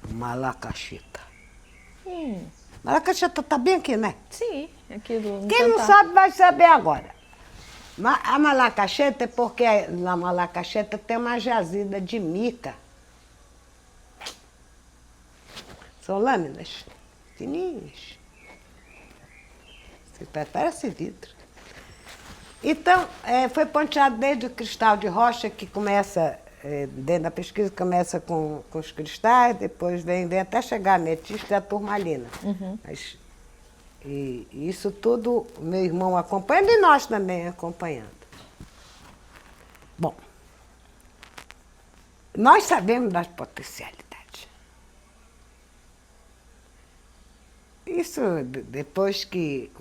S2: malacachita. Malacachita está bem aqui, né?
S1: Sim, aqui do.
S2: Quem não sabe vai saber agora. A malacacheta é porque na malacacheta tem uma jazida de mica. São lâminas fininhas. Parece vidro. Então, foi ponteado desde o cristal de rocha, que começa, dentro da pesquisa, começa com os cristais, depois vem até chegar a ametista e a turmalina. E isso tudo, meu irmão acompanhando e nós também acompanhando. Bom, nós sabemos das potencialidades. Isso depois que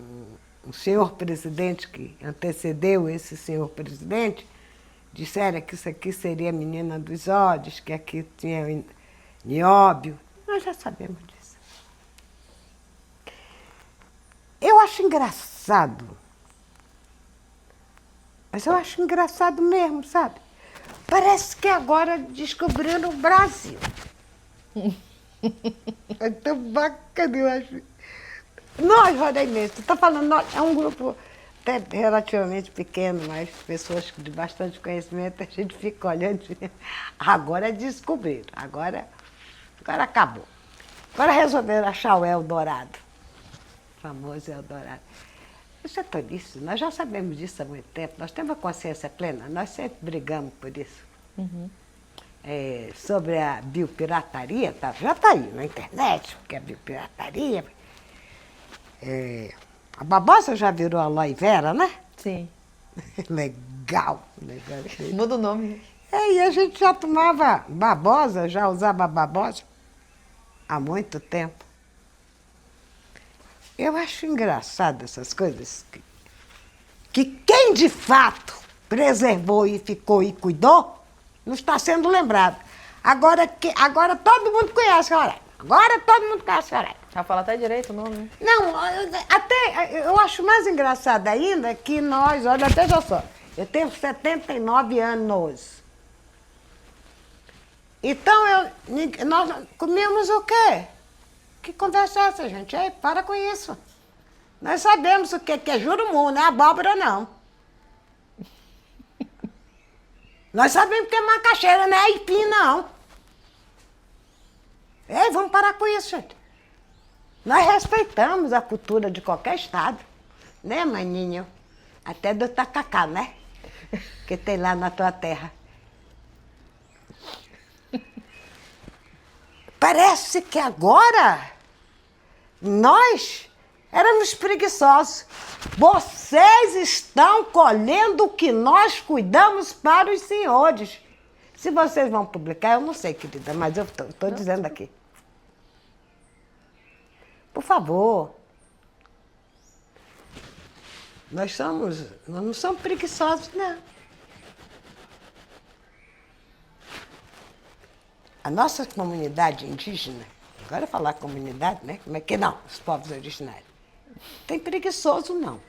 S2: o senhor presidente que antecedeu esse senhor presidente, disseram que isso aqui seria a menina dos ódios, que aqui tinha nióbio. Nós já sabemos disso. Eu acho engraçado, mas eu acho engraçado mesmo, sabe? Parece que agora descobriram o Brasil. É tão bacana, eu acho. Nós, roraimenses, estou falando, nós, é um grupo até relativamente pequeno, mas pessoas de bastante conhecimento, a gente fica olhando. Agora descobriram, agora acabou. Agora resolveram achar o Eldorado. O famoso Eldorado. Isso é tolice, nós já sabemos disso há muito tempo, nós temos a consciência plena, nós sempre brigamos por isso. Sobre a biopirataria, já está aí na internet, porque a biopirataria. A babosa já virou aloe vera, né?
S1: Sim.
S2: Legal.
S1: Muda o nome.
S2: E a gente já tomava babosa, já usava babosa há muito tempo. Eu acho engraçado essas coisas que quem de fato preservou e ficou e cuidou não está sendo lembrado. Agora todo mundo conhece Roraima. Agora todo mundo conhece Roraima.
S1: Já fala até direito o nome, né?
S2: Não, até eu acho mais engraçado ainda que nós, olha, veja só, eu tenho 79 anos. Então, nós comíamos o quê? Que conversa é essa, gente? Ei, para com isso. Nós sabemos o que é jurumum, não é abóbora, não. Nós sabemos que é macaxeira, não é aipim, não. Ei, vamos parar com isso, gente. Nós respeitamos a cultura de qualquer estado. Né, maninho? Até do tacacá, né? Que tem lá na tua terra. Parece que agora nós Éramos preguiçosos. Vocês estão colhendo o que nós cuidamos para os senhores. Se vocês vão publicar, eu não sei, querida, mas eu estou dizendo aqui. Por favor. Nós não somos preguiçosos, não. A nossa comunidade indígena, agora falar comunidade, né? Como é que não? Os povos originários. Tem preguiçoso, não.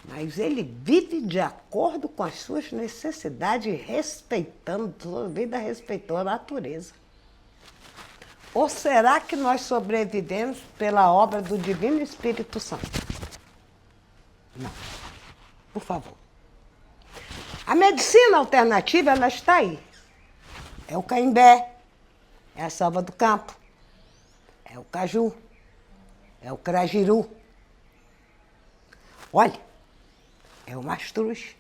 S2: Mas ele vive de acordo com as suas necessidades, respeitando, toda a vida respeitou a natureza. Ou será que nós sobrevivemos pela obra do Divino Espírito Santo? Não. Por favor. A medicina alternativa, ela está aí. É o caimbé, é a selva do campo, é o caju, é o crajiru. Olha, é o mastruz,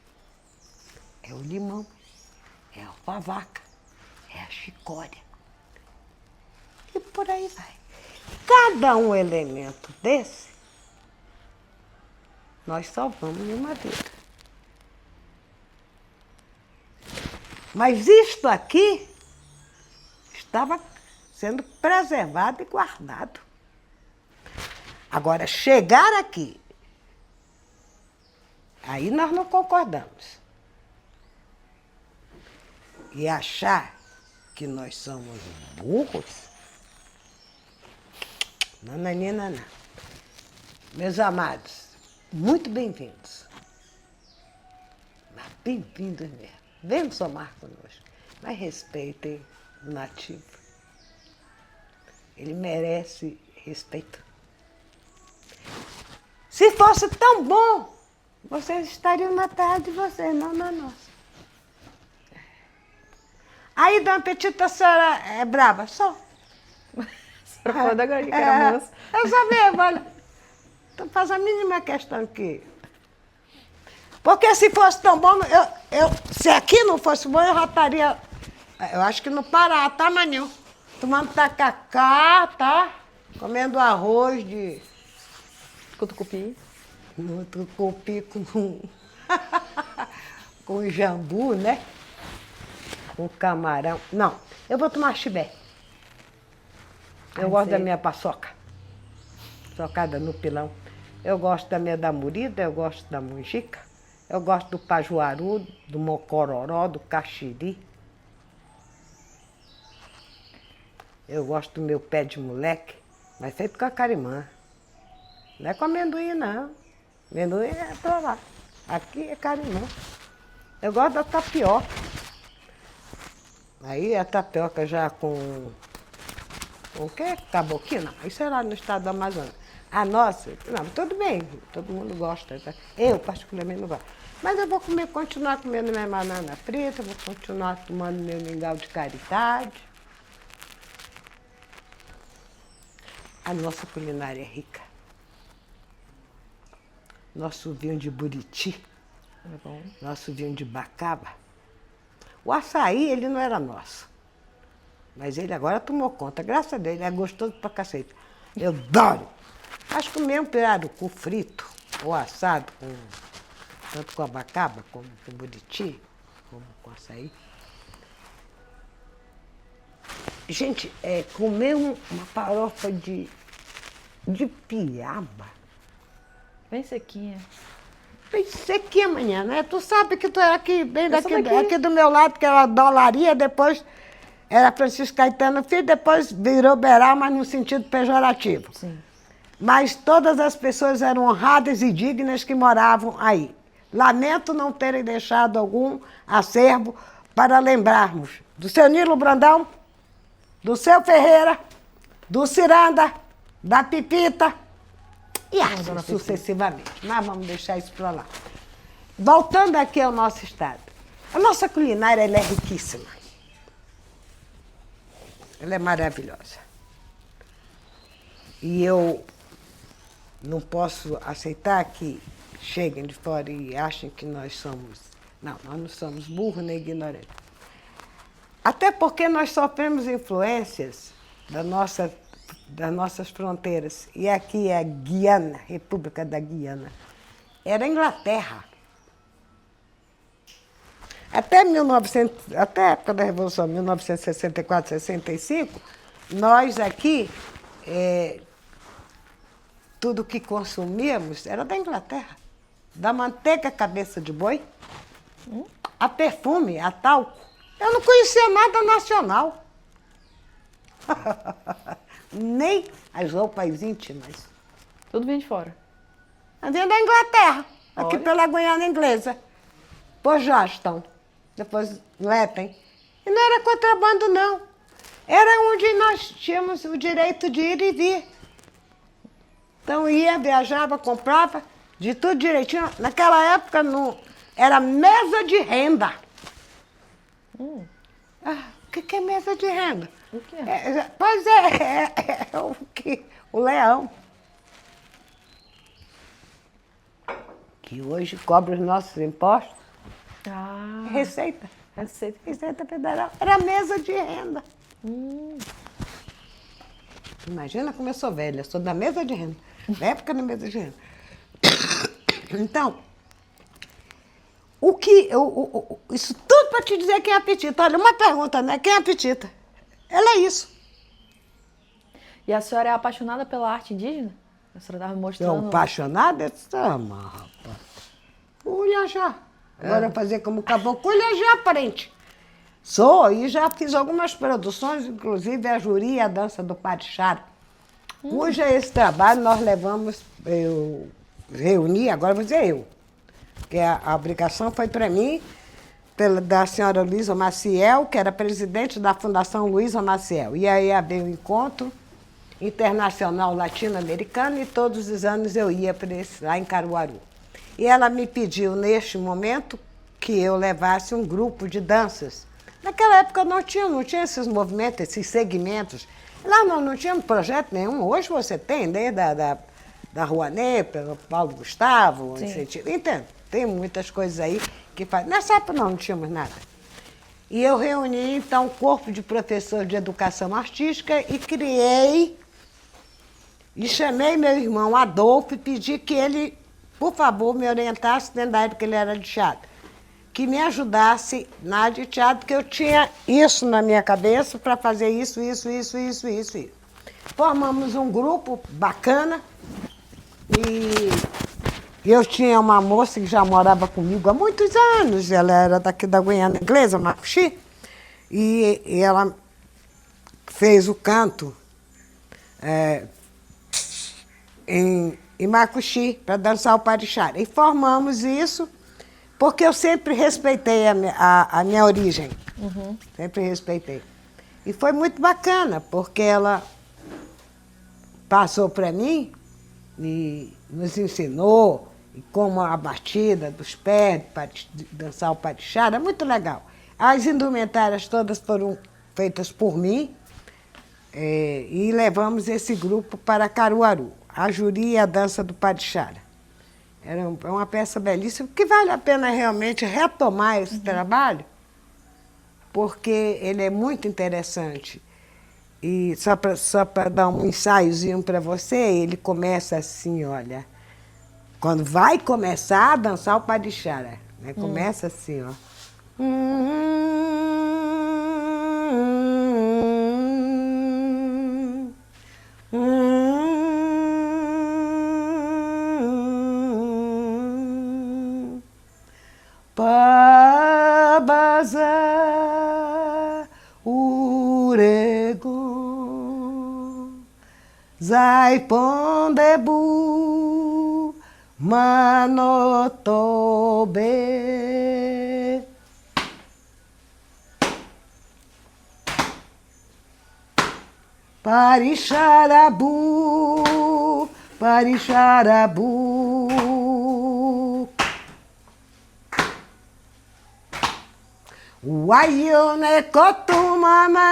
S2: é o limão, é a alfavaca, é a chicória. E por aí vai. Cada um elemento desse, nós salvamos uma vida. Mas isto aqui estava sendo preservado e guardado. Agora, chegar aqui, aí nós não concordamos. E achar que nós somos burros, nananina, não. Meus amados, muito bem-vindos. Mas bem-vindos mesmo. Venham somar conosco. Mas respeitem o nativo. Ele merece respeito. Se fosse tão bom, vocês estariam na terra de vocês, não na nossa. Aí, dona Petita, a senhora é brava? Só.
S1: Trocou da galinha, que era moça.
S2: Eu só mesmo, olha. Então faz a mínima questão que... Porque se fosse tão bom, se aqui não fosse bom, eu já estaria... Eu acho que no Pará, tá, Maninho? Tomando tacacá, tá? Comendo arroz de...
S1: Cutucupi.
S2: Tucupi com... com jambu, né? Com camarão. Não, eu vou tomar chibé. Eu gosto da minha paçoca. Socada no pilão. Eu gosto da minha da murida, eu gosto da mungica. Eu gosto do pajuaru, do mocororó, do caxiri. Eu gosto do meu pé de moleque, mas feito com a carimã. Não é com amendoim, não. Amendoim é pra lá. Aqui é carimã. Eu gosto da tapioca. Aí a tapioca já com o quê? Caboquina? Isso é lá no estado do Amazonas. A nossa, não, tudo bem, todo mundo gosta. Tá? Eu, particularmente, não gosto. Mas eu vou continuar comendo minha banana frita, vou continuar tomando meu mingau de caridade. A nossa culinária é rica. Nosso vinho de buriti, nosso vinho de bacaba. O açaí, ele não era nosso. Mas ele agora tomou conta. Graças a Deus, ele é gostoso pra cacete. Eu adoro. Acho que comer um pirarucu frito ou assado, tanto com abacaba como com buriti, como com açaí. Gente, comer uma farofa de piaba.
S1: Bem sequinha.
S2: Bem sequinha amanhã, né? Tu sabe que tu é aqui, bem aqui do meu lado, que era dolaria, depois era Francisco Caetano Filho, depois virou Beral, mas no sentido pejorativo.
S1: Sim.
S2: Mas todas as pessoas eram honradas e dignas que moravam aí. Lamento não terem deixado algum acervo para lembrarmos do seu Nilo Brandão, do seu Ferreira, do Ciranda, da Pipita e assim sucessivamente. Mas vamos deixar isso para lá. Voltando aqui ao nosso estado. A nossa culinária ela é riquíssima. Ela é maravilhosa. E eu não posso aceitar que cheguem de fora e achem que nós somos... Não, nós não somos burros nem ignorantes. Até porque nós sofremos influências da nossa das nossas fronteiras. E aqui é Guiana, República da Guiana. Era Inglaterra. Até a época da Revolução, 1964, 65, nós aqui, tudo que consumíamos era da Inglaterra. Da manteiga cabeça de boi, a perfume, a talco. Eu não conhecia nada nacional. Nem as roupas íntimas.
S1: Tudo vem de fora.
S2: Vinha da Inglaterra, aqui
S1: Olha.
S2: pela Guiana Inglesa. Por Johnston, depois Leppen. E não era contrabando, não. Era onde nós tínhamos o direito de ir e vir. Então ia, viajava, comprava, de tudo direitinho. Naquela época não, era mesa de renda. O que é mesa de renda?
S1: O quê?
S2: Pois é o leão. Que hoje cobra os nossos impostos.
S1: Ah,
S2: Receita.
S1: receita.
S2: Receita Federal. Era mesa de renda. Imagina como eu sou velha, sou da mesa de renda. Na época da mesa de renda. Então, isso tudo para te dizer quem é a Petita. Olha, uma pergunta, né? Quem é a Petita? Ela é isso.
S1: E a senhora é apaixonada pela arte indígena? A senhora estava mostrando.
S2: Eu apaixonada? Eu disse, rapaz. Ulhajá. Agora fazer como caboclo, Ulhajá, parente. Sou, e já fiz algumas produções, inclusive a Juri e a Dança do Parixara. Cuja esse trabalho nós levamos, eu reuni, agora vou dizer eu, porque a obrigação foi para mim, da senhora Luísa Maciel, que era presidente da Fundação Luísa Maciel. E aí veio o encontro internacional latino-americano e todos os anos eu ia para esse, lá em Caruaru. E ela me pediu, neste momento, que eu levasse um grupo de danças. Naquela época não tinha esses movimentos, esses segmentos. Lá não tinha projeto nenhum. Hoje você tem, desde da Rouanet, pelo Paulo Gustavo, entende? Tem muitas coisas aí que fazem. Nessa época não tínhamos nada. E eu reuni, então, um corpo de professores de educação artística e criei, e chamei meu irmão Adolfo e pedi que ele, por favor, me orientasse, dentro da época que ele era de teatro, que me ajudasse na área de teatro, porque eu tinha isso na minha cabeça para fazer isso. Formamos um grupo bacana e eu tinha uma moça que já morava comigo há muitos anos, ela era daqui da Guiana Inglesa, Macuxi, e ela fez o canto em Macuxi para dançar o Parixara. E formamos isso porque eu sempre respeitei a minha origem. Sempre respeitei. E foi muito bacana, porque ela passou para mim e nos ensinou como a batida dos pés, de dançar o Parixara, muito legal. As indumentárias todas foram feitas por mim e levamos esse grupo para Caruaru, a Juri e a Dança do Parixara. Era uma peça belíssima, que vale a pena realmente retomar esse trabalho, porque ele é muito interessante. E só para dar um ensaiozinho para você, ele começa assim, olha, quando vai começar a dançar o Parixara, né? Começa assim, ó. Pabaza urego zai pondebu manotobe parixarabu parixarabu Wayo nekotu mama,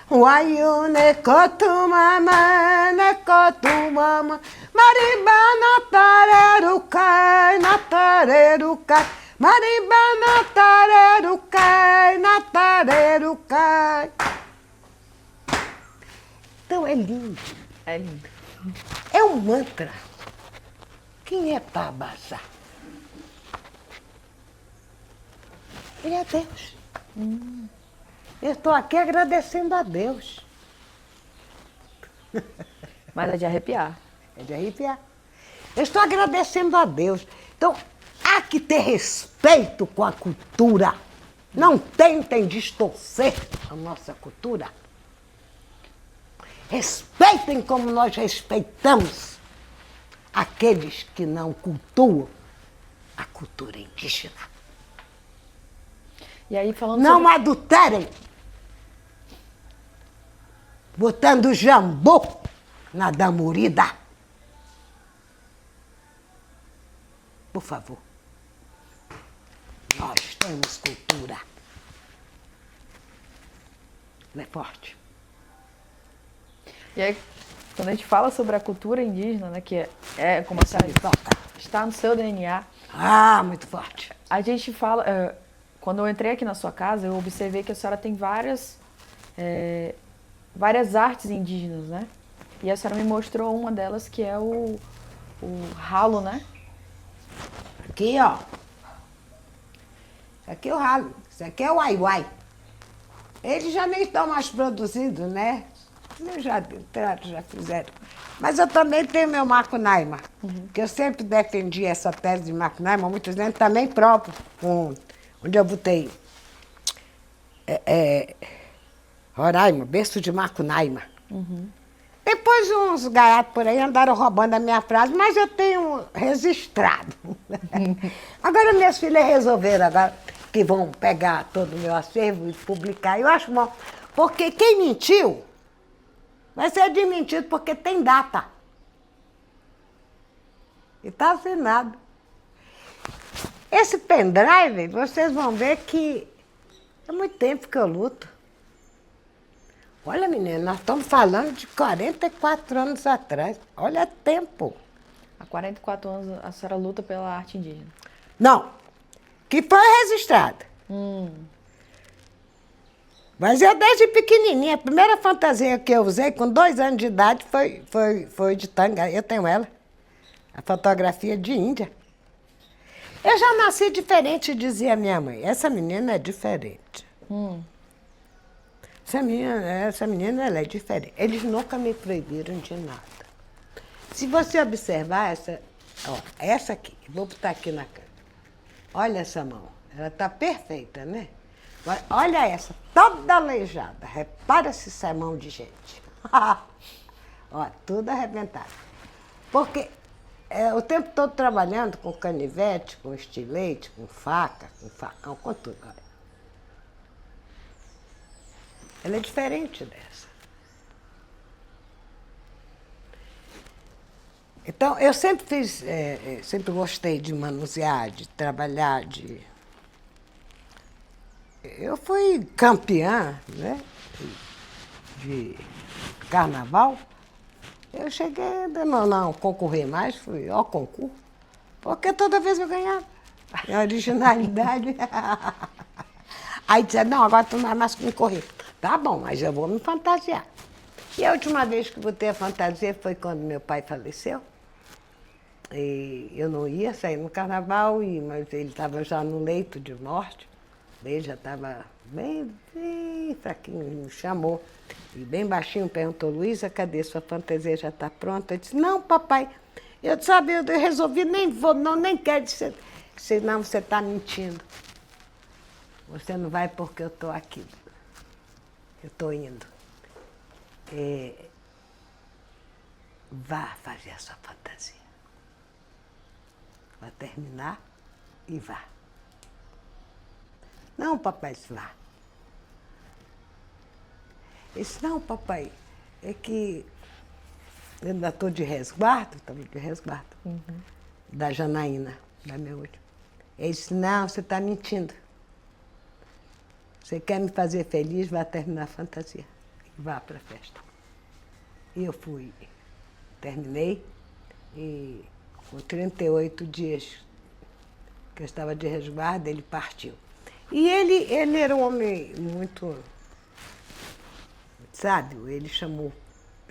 S2: wayo nekotu mama, mariba natareru kai, mariba natareru kai. é lindo.
S1: É lindo.
S2: É um mantra. Quem é Tabajá? Ele é Deus. Eu estou aqui agradecendo a Deus.
S1: Mas é de arrepiar.
S2: É de arrepiar. Eu estou agradecendo a Deus. Então, há que ter respeito com a cultura. Não tentem distorcer a nossa cultura. Respeitem como nós respeitamos aqueles que não cultuam a cultura indígena.
S1: E aí, falando
S2: Não
S1: sobre...
S2: adulterem, botando jambu na damurida. Por favor. Nós temos cultura. Não é forte.
S1: E aí, quando a gente fala sobre a cultura indígena, né, que como a senhora
S2: Me toca.
S1: está no seu DNA,
S2: Ah, muito forte.
S1: a gente fala... quando eu entrei aqui na sua casa, eu observei que a senhora tem várias artes indígenas, né? E a senhora me mostrou uma delas, que é o ralo, né?
S2: Aqui, ó. Isso aqui é o ralo. Isso aqui é o uai-uai. Eles já nem estão mais produzidos, né? Eles já fizeram. Mas eu também tenho meu macunaíma, que eu sempre defendi essa tese de macunaíma, muitos anos também próprio, onde eu botei Roraima, berço de macunaíma. Depois uns gaiatos por aí andaram roubando a minha frase, mas eu tenho registrado. Agora minhas filhas resolveram agora que vão pegar todo o meu acervo e publicar. Eu acho bom, porque quem mentiu vai ser desmentido porque tem data. E está assinado. Esse pendrive, vocês vão ver que é muito tempo que eu luto. Olha, menina, nós estamos falando de 44 anos atrás. Olha, tempo.
S1: Há 44 anos a senhora luta pela arte indígena.
S2: Não, que foi registrada. Mas eu desde pequenininha, a primeira fantasia que eu usei com 2 anos de idade foi de tanga. Eu tenho ela, a fotografia de Índia. Eu já nasci diferente, dizia minha mãe. Essa menina é diferente. Essa menina ela é diferente. Eles nunca me proibiram de nada. Se você observar essa aqui, vou botar aqui na câmera. Olha essa mão, ela está perfeita, né? Olha essa, toda aleijada. Repara se isso é mão de gente. Ó, tudo arrebentado. Porque o tempo todo trabalhando com canivete, com estilete, com faca, com facão, com tudo. Olha. Ela é diferente dessa. Então, eu sempre sempre gostei de manusear, de trabalhar, Eu fui campeã, né, de carnaval. Eu cheguei a não concorrer mais, fui ao concurso, porque toda vez eu ganhava. A originalidade. Aí dizia, não, agora tu não vai mais concorrer. Tá bom, mas eu vou me fantasiar. E a última vez que botei a fantasia foi quando meu pai faleceu. E eu não ia sair no carnaval, mas ele estava já no leito de morte. Ele já estava bem fraquinho, ele me chamou. E bem baixinho perguntou, Luísa, cadê sua fantasia? Já está pronta? Eu disse, não, papai. Eu resolvi, nem quero dizer. Senão você está mentindo. Você não vai porque eu estou aqui. Eu estou indo. Vá fazer a sua fantasia. Vai terminar e vá. Não, papai, vá. Ele disse, não, papai, é que eu ainda estou de resguardo, estava de resguardo, da Janaína, da minha última. Ele disse, não, você está mentindo. Você quer me fazer feliz, vá terminar a fantasia. Vá para a festa. E eu fui. Terminei e com 38 dias que eu estava de resguardo, ele partiu. E ele era um homem muito sábio. Ele chamou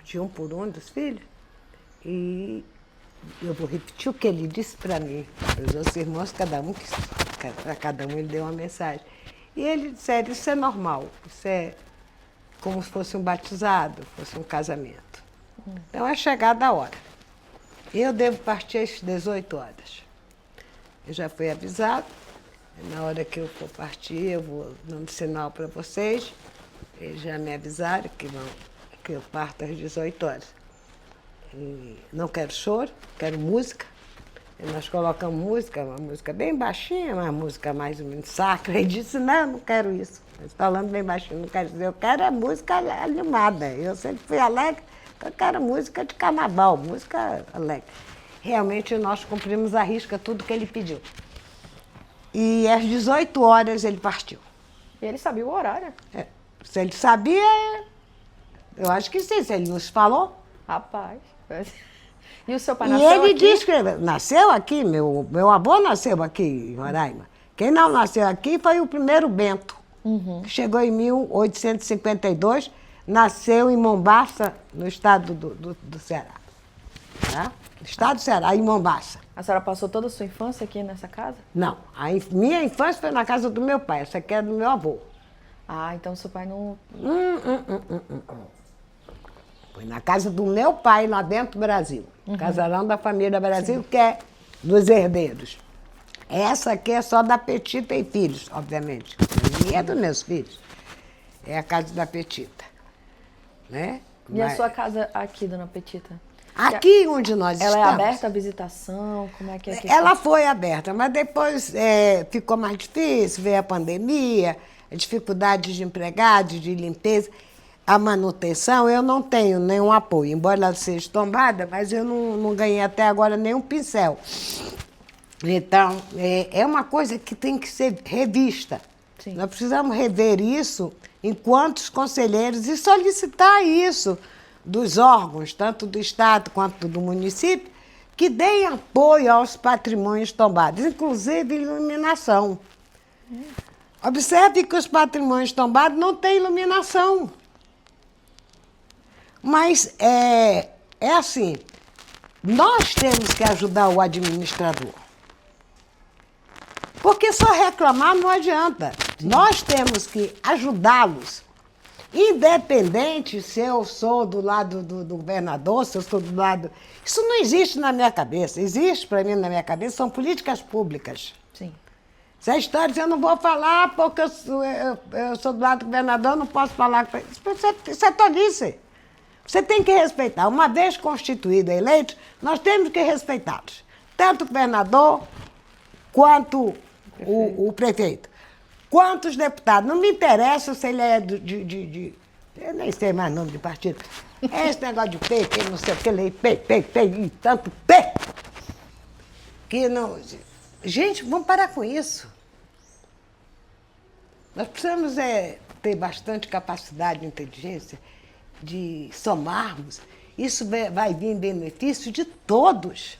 S2: de um por um dos filhos. E eu vou repetir o que ele disse para mim, para os outros irmãos, para cada um ele deu uma mensagem. E ele disse, isso é normal, isso é como se fosse um batizado, fosse um casamento. Então é chegada a hora. Eu devo partir às 18 horas. Eu já fui avisado, na hora que eu for partir, eu vou dando sinal para vocês. Eles já me avisaram que eu parto às 18 horas. E não quero choro, quero música. E nós colocamos música, uma música bem baixinha, uma música mais ou menos sacra. Ele disse, não quero isso. Mas falando bem baixinho, não quero dizer, eu quero a música animada. Eu sempre fui alegre, então eu quero música de carnaval, música alegre. Realmente nós cumprimos à risca tudo que ele pediu. E às 18 horas ele partiu.
S1: E ele sabia o horário.
S2: Se ele sabia, eu acho que sim, se ele nos falou.
S1: Rapaz. E o seu pai
S2: E
S1: nasceu
S2: ele
S1: aqui?
S2: disse que nasceu aqui, meu avô nasceu aqui em Roraima. Quem não nasceu aqui foi o primeiro Bento, que chegou em 1852, nasceu em Mombaça, no estado do Ceará. Tá? Estado do Ceará, em Mombaça.
S1: A senhora passou toda a sua infância aqui nessa casa?
S2: Não, minha infância foi na casa do meu pai, essa aqui é do meu avô.
S1: Ah, então seu pai não...
S2: Foi na casa do meu pai, lá dentro do Brasil. Casarão da família Brasil, que é dos herdeiros. Essa aqui é só da Petita e filhos, obviamente. E é dos meus filhos. É a casa da Petita. Né?
S1: E a sua casa aqui, dona Petita?
S2: Aqui onde nós
S1: Ela
S2: estamos.
S1: é aberta à visitação? Como é que é?
S2: Ela foi aberta, mas depois ficou mais difícil, veio a pandemia, a dificuldade de empregados, de limpeza. A manutenção, eu não tenho nenhum apoio, embora ela seja tombada, mas eu não ganhei até agora nenhum pincel. Então, é uma coisa que tem que ser revista.
S1: Sim.
S2: Nós precisamos rever isso enquanto os conselheiros e solicitar isso dos órgãos, tanto do Estado quanto do município, que deem apoio aos patrimônios tombados, inclusive iluminação. Observe que os patrimônios tombados não têm iluminação. Mas é assim, nós temos que ajudar o administrador. Porque só reclamar não adianta. Nós temos que ajudá-los. Independente se eu sou do lado do governador, se eu sou do lado... Isso não existe na minha cabeça. Existe para mim na minha cabeça, são políticas públicas.
S1: Sim.
S2: Se a história diz, eu não vou falar porque eu sou do lado do governador, eu não posso falar... Isso é tolice. Você tem que respeitar. Uma vez constituído eleito, nós temos que respeitá-los. Tanto o governador quanto o prefeito. Quanto os deputados. Não me interessa se ele é eu nem sei mais nome de partido. É esse negócio de P, não sei o que, e tanto P. Que não... Gente, vamos parar com isso. Nós precisamos ter bastante capacidade e inteligência de somarmos, isso vai vir em benefício de todos.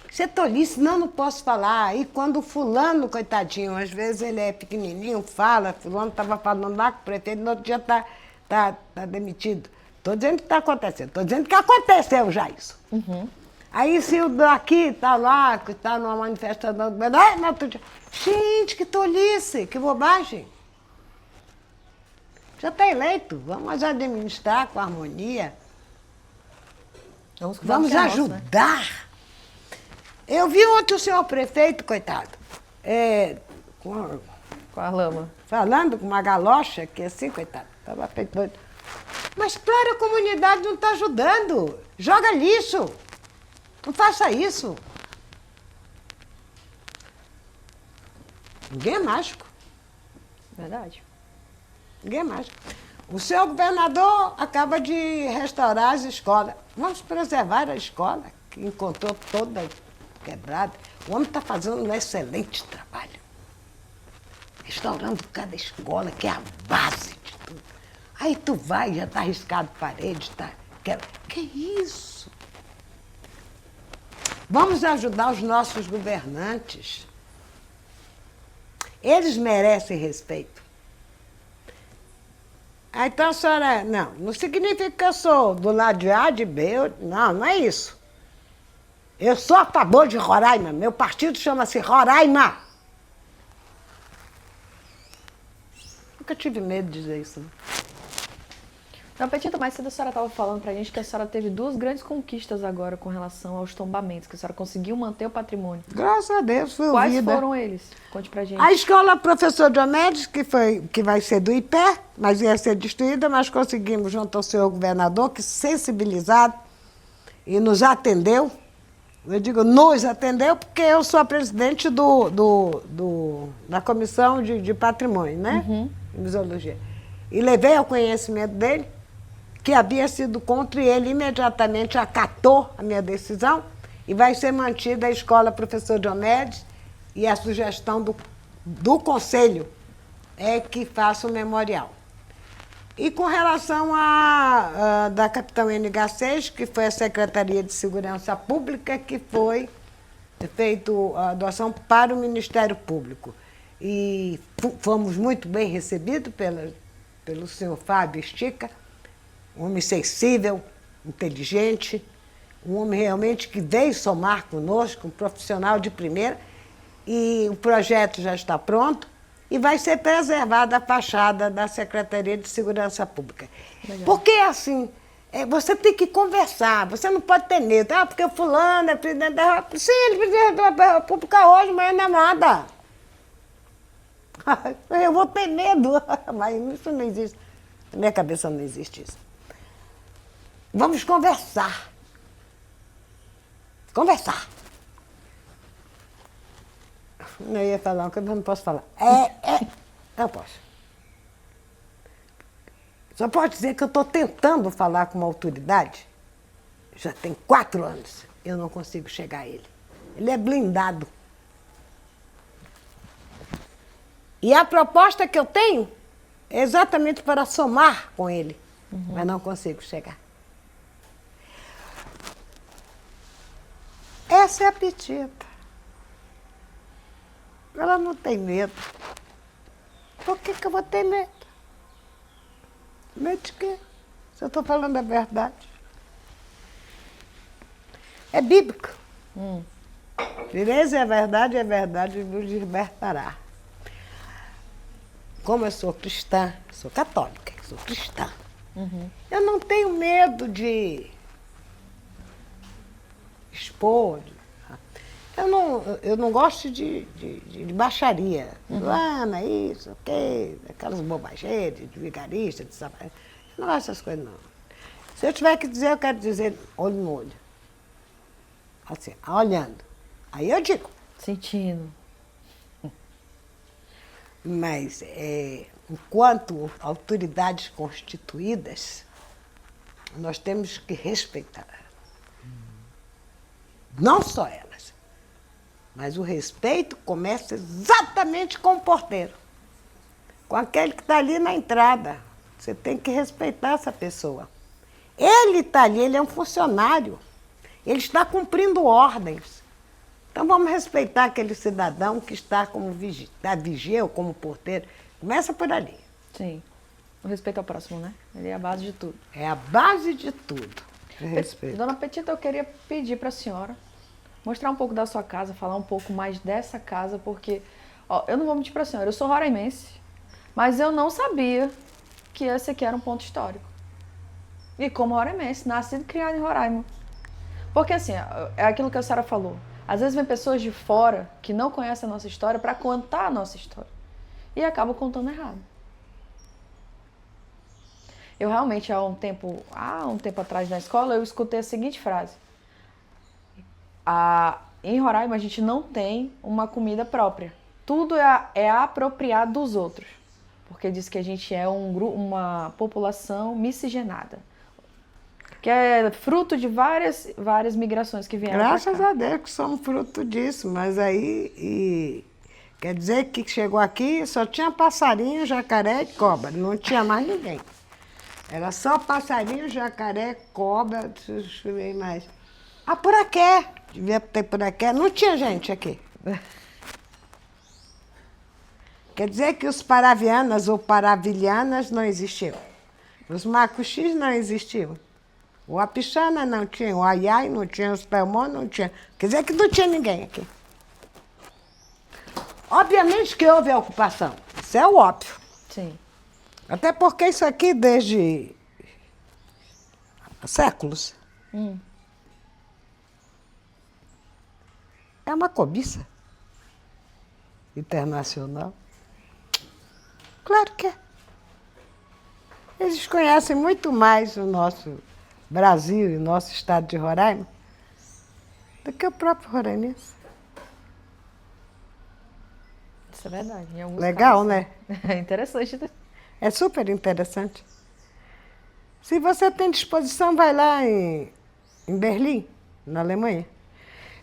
S2: Isso é tolice, não posso falar. E quando o fulano, coitadinho, às vezes ele é pequenininho, fala, fulano estava falando lá com o prefeito, no outro dia tá demitido. Estou dizendo que está acontecendo, estou dizendo que aconteceu já isso. Aí se o daqui está lá, que está numa manifestação, no outro dia, gente, que tolice, que bobagem. Já está eleito, vamos administrar com harmonia. Vamos ajudar. Nosso, né? Eu vi ontem o senhor prefeito, coitado,
S1: com a lama.
S2: Falando com uma galocha, que assim, coitado, estava feito doido. Mas claro, a comunidade não está ajudando. Joga lixo. Não faça isso. Ninguém é mágico.
S1: Verdade.
S2: Ninguém é mágico. O senhor governador acaba de restaurar as escolas. Vamos preservar a escola, que encontrou toda quebrada. O homem está fazendo um excelente trabalho. Restaurando cada escola, que é a base de tudo. Aí tu vai, já está arriscado parede, tá... Que isso? Vamos ajudar os nossos governantes. Eles merecem respeito. Ah, então a senhora... Não significa que eu sou do lado de A, de B. Não é isso. Eu sou a favor de Roraima. Meu partido chama-se Roraima. Nunca tive medo de dizer isso.
S1: Não, Petita, mais cedo a senhora estava falando pra gente que a senhora teve 2 grandes conquistas agora com relação aos tombamentos, que a senhora conseguiu manter o patrimônio.
S2: Graças a Deus, fui
S1: Quais
S2: ouvida.
S1: foram eles? Conte pra gente.
S2: A escola Professor Diomedes, que vai ser do IPE, mas ia ser destruída, mas conseguimos, junto ao senhor governador, que sensibilizado e nos atendeu. Eu digo nos atendeu porque eu sou a presidente da Comissão de Patrimônio, né? De Museologia. E levei ao conhecimento dele que havia sido contra e ele imediatamente acatou a minha decisão e vai ser mantida a escola Professor Diomedes e a sugestão do conselho é que faça o memorial. E com relação da capitão NH6, que foi a Secretaria de Segurança Pública, que foi feito a doação para o Ministério Público. E fomos muito bem recebidos pelo senhor Fábio Estica, um homem sensível, inteligente, um homem realmente que veio somar conosco, um profissional de primeira, e o projeto já está pronto e vai ser preservada a fachada da Secretaria de Segurança Pública. Legal. Porque, assim, você tem que conversar, você não pode ter medo. Ah, porque o fulano é presidente da República. Sim, ele é presidente da República hoje, mas não é nada. Eu vou ter medo, mas isso não existe. Na minha cabeça não existe isso. Vamos conversar. Conversar. Não ia falar uma coisa, mas não posso falar. Não posso. Só pode dizer que eu estou tentando falar com uma autoridade. Já tem 4 anos. Eu não consigo chegar a ele. Ele é blindado. E a proposta que eu tenho é exatamente para somar com ele. Mas não consigo chegar. Essa é a Petita. Ela não tem medo. Por que eu vou ter medo? Medo de quê? Se eu estou falando a verdade. É bíblico. Direis a verdade vos libertará. Como eu sou cristã, sou católica, sou cristã, eu não tenho medo de expor. Eu não gosto de baixaria. Ana, isso, ok, aquelas bobageiras, de vigarista, de sapato. Eu não gosto dessas coisas, não. Se eu tiver que dizer, eu quero dizer olho no olho. Assim, olhando. Aí eu digo.
S1: Sentindo.
S2: Mas, enquanto autoridades constituídas, nós temos que respeitar. Não só elas, mas o respeito começa exatamente com o porteiro, com aquele que está ali na entrada. Você tem que respeitar essa pessoa. Ele está ali, ele é um funcionário, ele está cumprindo ordens. Então vamos respeitar aquele cidadão que está como vigia ou como porteiro. Começa por ali.
S1: Sim. O respeito ao próximo, né? Ele é a base de tudo.
S2: É a base de tudo. Respeito.
S1: Dona Petita, eu queria pedir para a senhora mostrar um pouco da sua casa, falar um pouco mais dessa casa, porque, eu não vou mentir para a senhora, eu sou roraimense, mas eu não sabia que esse aqui era um ponto histórico. E como roraimense, nascido e criado em Roraima. Porque, assim, é aquilo que a senhora falou. Às vezes vem pessoas de fora que não conhecem a nossa história para contar a nossa história. E acabam contando errado. Eu realmente, há um tempo atrás na escola, eu escutei a seguinte frase. Em Roraima, a gente não tem uma comida própria. Tudo é apropriado dos outros. Porque diz que a gente é uma população miscigenada. Que é fruto de várias migrações que vieram.
S2: Graças a Deus que somos fruto disso, mas aí quer dizer que chegou aqui só tinha passarinho, jacaré e cobra, não tinha mais ninguém. Era só passarinho, jacaré, cobra, deixa eu ver mais. Puraqué, devia ter puraqué, não tinha gente aqui. Quer dizer que os paravianas ou paravilhanas não existiam. Os macuxis não existiam. O Apixana não tinha, o Aiai não tinha, os Pelmon não tinha. Quer dizer que não tinha ninguém aqui. Obviamente que houve a ocupação. Isso é o óbvio.
S1: Sim.
S2: Até porque isso aqui, desde séculos, é uma cobiça internacional. Claro que é. Eles conhecem muito mais o nosso Brasil e o nosso estado de Roraima do que o próprio roraimense.
S1: Isso é verdade. Em alguns
S2: Legal,
S1: casos,
S2: né?
S1: É interessante.
S2: É super interessante. Se você tem disposição, vai lá em Berlim, na Alemanha.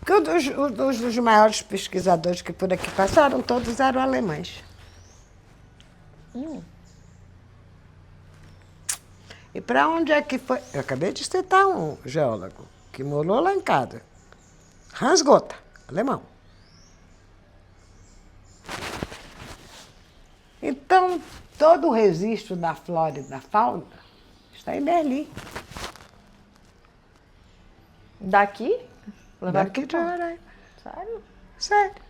S2: Que um dos maiores pesquisadores que por aqui passaram, todos eram alemães. E para onde é que foi? Eu acabei de citar um geólogo que morou lá em casa. Hans Gotha, alemão. Então, todo o registro da flora e da fauna está em Berlim.
S1: Daqui? Levaram
S2: Daqui de
S1: pra-
S2: Roraima.
S1: Sério?
S2: Sério.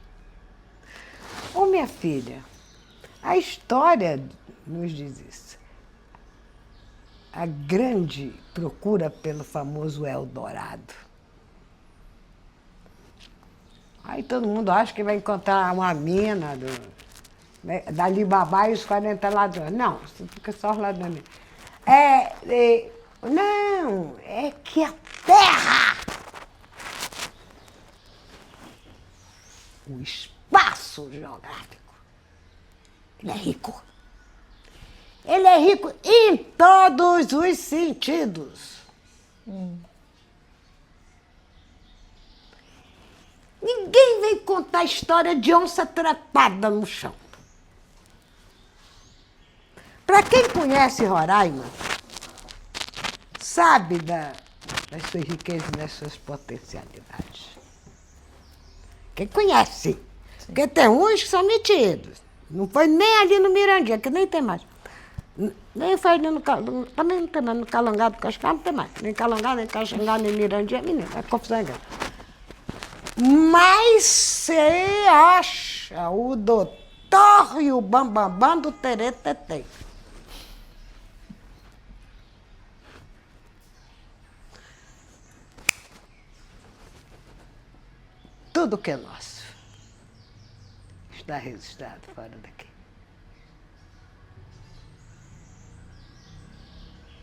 S2: Ô, minha filha, a história nos diz isso. A grande procura pelo famoso Eldorado. Aí todo mundo acha que vai encontrar uma mina da Alibaba e os 40 ladrões. Não, isso fica só os ladrões. Não, é que a terra, o espaço geográfico, ele é rico. Ele é rico em todos os sentidos. Ninguém vem contar a história de onça trepada no chão. Para quem conhece Roraima, sabe das suas riquezas e das suas potencialidades. Quem conhece. Porque tem uns que são metidos. Não foi nem ali no Mirandinha, que nem tem mais. Nem foi ali no Calangado, também não tem mais. No Calangado, Cascado, não tem mais. Nem Calangado, nem Caxangá, nem Mirandinha, menino. É confusão grande. Mas você acha o doutor e o bambambam do Teretetê. Tudo que é nosso está registrado fora daqui.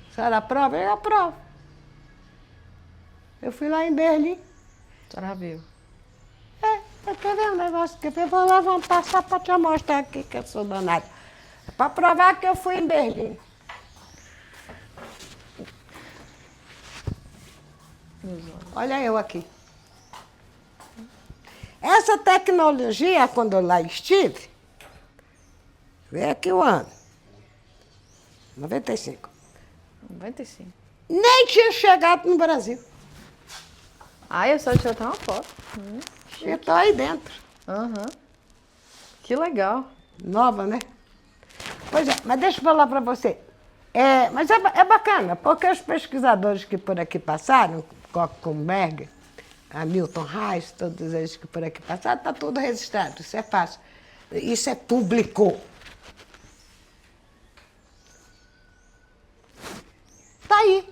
S2: A senhora aprova? Eu aprovo. Eu fui lá em Berlim.
S1: A senhora viu.
S2: Você quer ver um negócio que eu vou levantar só para te mostrar aqui que eu sou danada. É para provar que eu fui em Berlim. Olha eu aqui. Essa tecnologia, quando eu lá estive, vê aqui o ano, 95.
S1: 95.
S2: Nem tinha chegado no Brasil.
S1: Ai, eu só deixa eu ter uma foto.
S2: Eu estou aí dentro.
S1: Aham. Que legal.
S2: Nova, né? Pois é, mas deixa eu falar para você. Mas é bacana, porque os pesquisadores que por aqui passaram, Koch-Kumberger, Hamilton Reis, todos eles que por aqui passaram, está tudo registrado, isso é fácil. Isso é público. Está aí.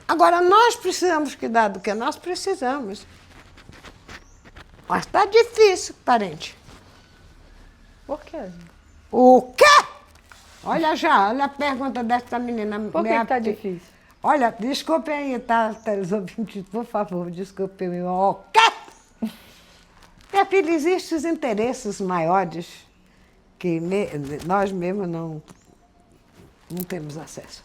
S2: Agora, nós precisamos cuidar do que nós precisamos. Mas está difícil, parente.
S1: Por quê?
S2: O quê? Olha a pergunta dessa menina.
S1: Por que tá difícil?
S2: Olha, desculpe aí, tá, os ouvintes, por favor, desculpe me. O quê? Minha filha, existem os interesses maiores que nós mesmos não temos acesso.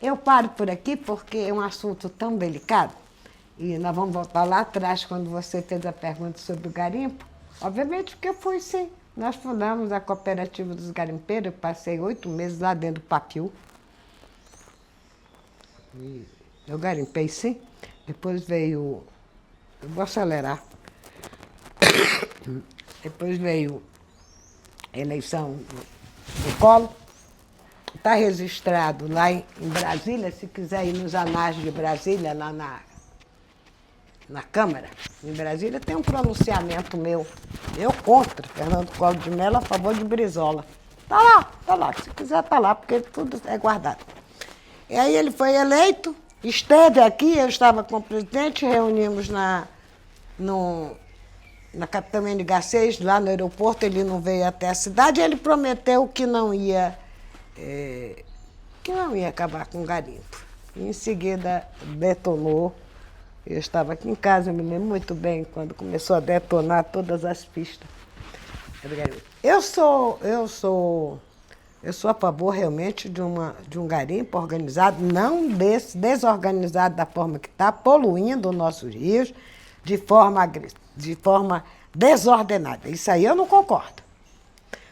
S2: Eu paro por aqui porque é um assunto tão delicado. E nós vamos voltar lá atrás, quando você fez a pergunta sobre o garimpo. Obviamente que eu fui, sim. Nós fundamos a Cooperativa dos Garimpeiros, eu passei 8 meses lá dentro do Papiú. Eu garimpei, sim. Depois veio... Eu vou acelerar. Depois veio a eleição do Collor. está registrado lá em Brasília, se quiser ir nos anais de Brasília, lá na Câmara, em Brasília, tem um pronunciamento meu. Eu contra Fernando Collor de Mello a favor de Brizola. Tá lá. Se quiser, tá lá, porque tudo é guardado. E aí ele foi eleito, esteve aqui, eu estava com o presidente, reunimos na Capitão N6, lá no aeroporto, ele não veio até a cidade, ele prometeu que não ia acabar com o garimpo. E em seguida detonou. Eu estava aqui em casa, eu me lembro muito bem, quando começou a detonar todas as pistas. Eu sou a favor realmente de um garimpo organizado, não desorganizado da forma que está, poluindo os nossos rios de forma desordenada. Isso aí eu não concordo.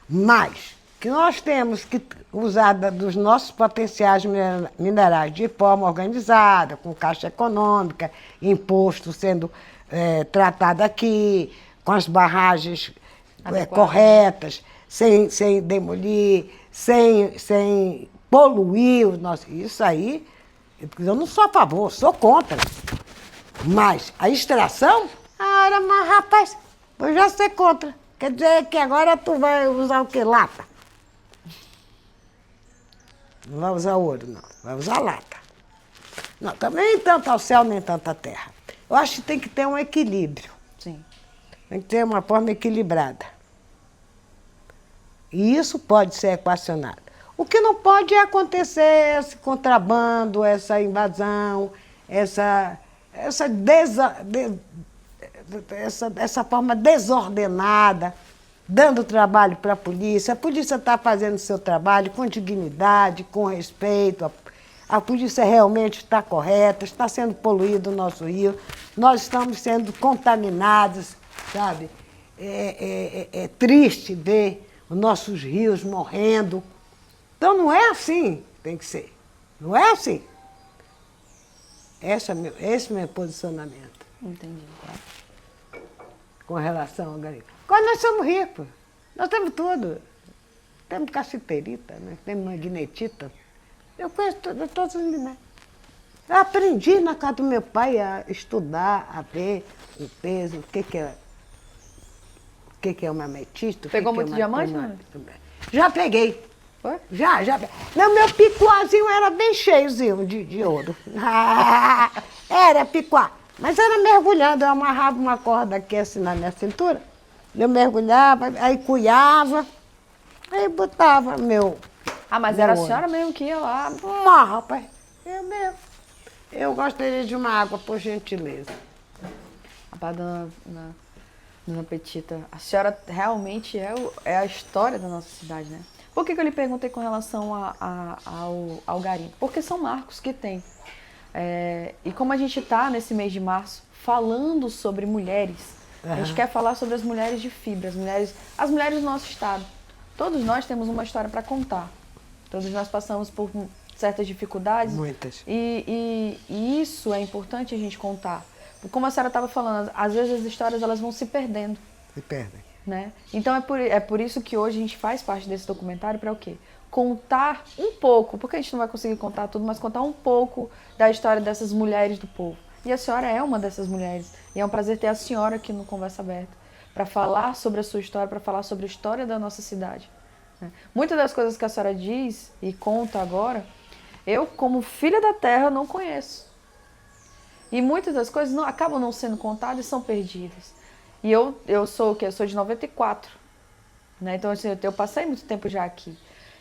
S2: Mas que nós temos que usar dos nossos potenciais minerais de forma organizada, com caixa econômica, imposto sendo tratado aqui, com as barragens corretas, sem demolir, sem poluir o nosso. Isso aí, eu não sou a favor, sou contra. Mas a extração, mas rapaz, eu já sei contra. Quer dizer que agora tu vai usar o quê? Lata. Não vai usar ouro, não. Vai usar lata. Não, também nem tanto ao céu, nem tanto à terra. Eu acho que tem que ter um equilíbrio.
S1: Sim.
S2: Tem que ter uma forma equilibrada. E isso pode ser equacionado. O que não pode é acontecer esse contrabando, essa invasão, essa forma desordenada, dando trabalho para a polícia. A polícia está fazendo o seu trabalho com dignidade, com respeito. A polícia realmente está correta, está sendo poluído o nosso rio. Nós estamos sendo contaminados, sabe? É triste ver os nossos rios morrendo. Então não é assim que tem que ser. Não é assim. Esse é o meu posicionamento.
S1: Entendi.
S2: Com relação ao garimpo. Agora nós somos ricos. Nós temos tudo. Temos cassiterita, né? Temos magnetita. Eu conheço todos os minerais. Eu aprendi na casa do meu pai a estudar, a ver o peso, o que é uma ametista.
S1: Pegou muito diamante, não?
S2: Já peguei.
S1: Foi?
S2: Já. Não, meu picuazinho era bem cheiozinho de ouro. Era picuá. Mas era mergulhando, eu amarrava uma corda aqui assim na minha cintura, eu mergulhava, aí cuiava, aí botava meu...
S1: Mas
S2: meu
S1: era a
S2: ouro.
S1: senhora mesmo que ia lá.
S2: Rapaz, eu mesmo. Eu gostaria de uma água, por gentileza.
S1: Rapaz, dona Petita, a senhora realmente é a história da nossa cidade, né? Por que eu lhe perguntei com relação ao garimpo? Porque são marcos que tem. E como a gente está nesse mês de março falando sobre mulheres, a gente quer falar sobre as mulheres de fibra, as mulheres do nosso estado. Todos nós temos uma história para contar. Todos nós passamos por certas dificuldades.
S2: Muitas.
S1: E isso é importante a gente contar. Como a senhora estava falando, às vezes as histórias elas vão se perdendo.
S2: Se perdem.
S1: Né? Então é por isso que hoje a gente faz parte desse documentário para o quê? Contar um pouco, porque a gente não vai conseguir contar tudo, mas contar um pouco da história dessas mulheres do povo. E a senhora é uma dessas mulheres. E é um prazer ter a senhora aqui no Conversa Aberta, para falar sobre a sua história, para falar sobre a história da nossa cidade. Né? Muitas das coisas que a senhora diz e conta agora, eu, como filha da terra, não conheço. E muitas das coisas acabam não sendo contadas e são perdidas. E eu sou o quê? Eu sou de 94. Né? Então, assim, eu passei muito tempo já aqui.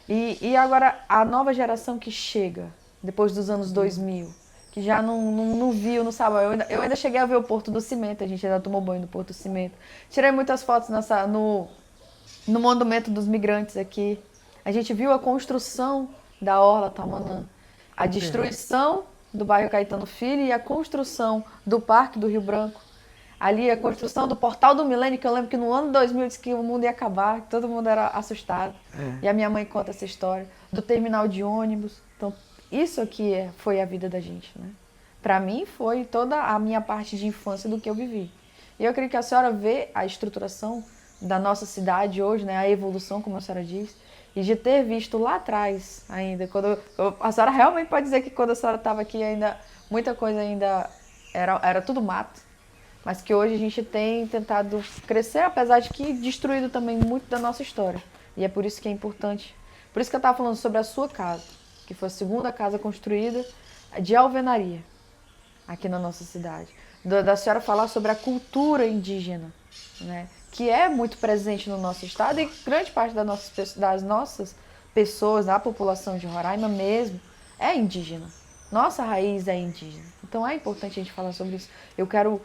S1: E agora, a nova geração que chega, depois dos anos 2000, que já não viu, não sabe. Eu ainda cheguei a ver o Porto do Cimento, a gente ainda tomou banho no Porto do Cimento. Tirei muitas fotos no Monumento dos Migrantes aqui. A gente viu a construção da Orla Tamanã, a destruição do bairro Caetano Filho e a construção do Parque do Rio Branco. Ali a construção do Portal do Milênio, que eu lembro que no ano 2000 disse que o mundo ia acabar, que todo mundo era assustado. E a minha mãe conta essa história. Do terminal de ônibus. Então, isso aqui foi a vida da gente, né? Para mim, foi toda a minha parte de infância do que eu vivi. E eu creio que a senhora vê a estruturação da nossa cidade hoje, né? A evolução, como a senhora diz. e de ter visto lá atrás ainda, a senhora realmente pode dizer que quando a senhora estava aqui ainda, muita coisa ainda era tudo mato, mas que hoje a gente tem tentado crescer, apesar de que destruído também muito da nossa história. E é por isso que é importante. Por isso que eu estava falando sobre a sua casa, que foi a segunda casa construída de alvenaria aqui na nossa cidade. Da senhora falar sobre a cultura indígena, né? Que é muito presente no nosso estado e grande parte das nossas pessoas, a população de Roraima mesmo, é indígena. Nossa raiz é indígena. Então é importante a gente falar sobre isso. Eu quero,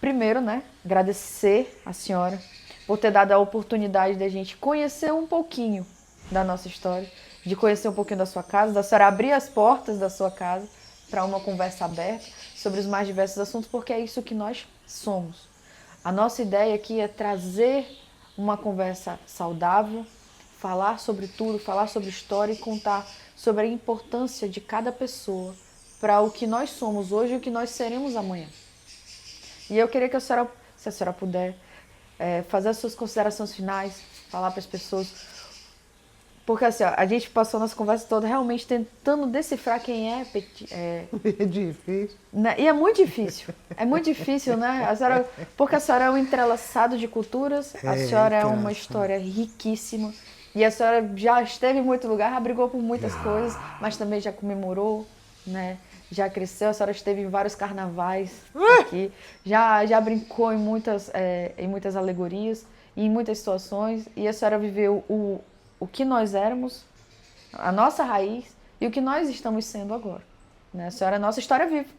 S1: primeiro, né, agradecer a senhora por ter dado a oportunidade da gente conhecer um pouquinho da nossa história, de conhecer um pouquinho da sua casa, da senhora abrir as portas da sua casa para uma conversa aberta sobre os mais diversos assuntos, porque é isso que nós somos. A nossa ideia aqui é trazer uma conversa saudável, falar sobre tudo, falar sobre história e contar sobre a importância de cada pessoa para o que nós somos hoje e o que nós seremos amanhã. E eu queria que a senhora, se a senhora puder, fazer as suas considerações finais, falar para as pessoas. Porque assim, ó, a gente passou nossa conversa toda realmente tentando decifrar quem é Petit.
S2: É difícil.
S1: Né? E é muito difícil, né? Porque a senhora é um entrelaçado de culturas, a senhora é uma história riquíssima, e a senhora já esteve em muito lugar, já brigou por muitas coisas, mas também já comemorou, né? Já cresceu, a senhora esteve em vários carnavais aqui, já brincou em muitas alegorias, e em muitas situações, e a senhora viveu o que nós éramos, a nossa raiz e o que nós estamos sendo agora. Né? A senhora é nossa história viva.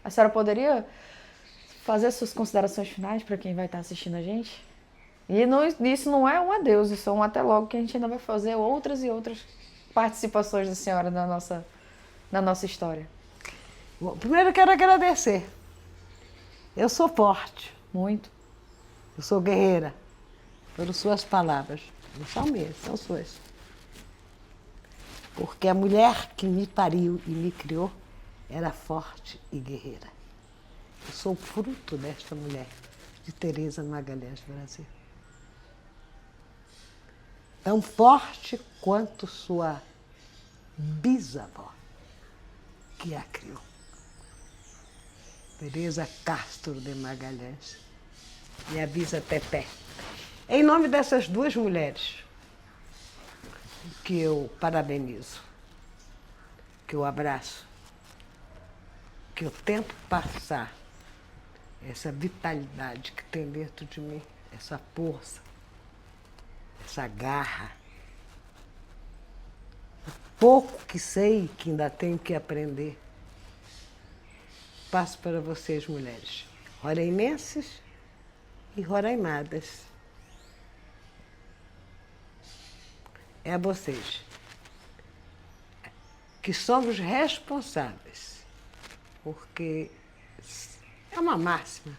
S1: A senhora poderia fazer suas considerações finais para quem vai estar assistindo a gente? E isso não é um adeus, isso é um até logo, que a gente ainda vai fazer outras e outras participações da senhora na nossa história.
S2: Bom, primeiro eu quero agradecer. Eu sou forte.
S1: Muito.
S2: Eu sou guerreira. Pelas suas palavras. Não são minhas, são suas. Porque a mulher que me pariu e me criou era forte e guerreira. Eu sou fruto desta mulher, de Teresa Magalhães Brasil. Tão forte quanto sua bisavó, que a criou. Teresa Castro de Magalhães, minha bisa Pepé. Em nome dessas duas mulheres, que eu parabenizo, que eu abraço, que eu tento passar essa vitalidade que tem dentro de mim, essa força, essa garra. O pouco que sei, que ainda tenho que aprender, passo para vocês, mulheres, roraimenses e roraimadas. É a vocês que somos responsáveis, porque é uma máxima.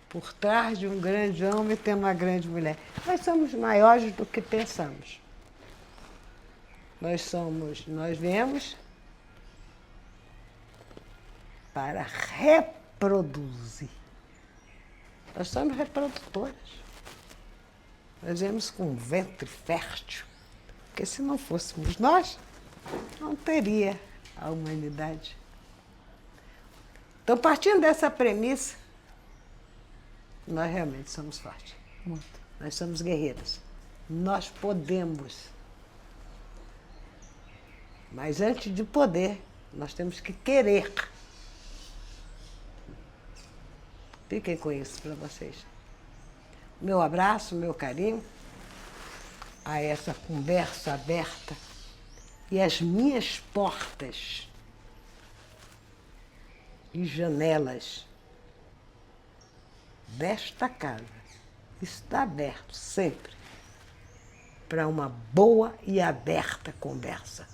S2: Por trás de um grande homem tem uma grande mulher. Nós somos maiores do que pensamos. Nós viemos para reproduzir. Nós somos reprodutoras. Nós viemos com um ventre fértil. Porque se não fôssemos nós, não teria a humanidade. Então, partindo dessa premissa, nós realmente somos fortes.
S1: Muito.
S2: Nós somos guerreiras. Nós podemos. Mas antes de poder, nós temos que querer. Fiquem com isso para vocês. Meu abraço, meu carinho a essa conversa aberta e as minhas portas e janelas desta casa está aberto sempre para uma boa e aberta conversa.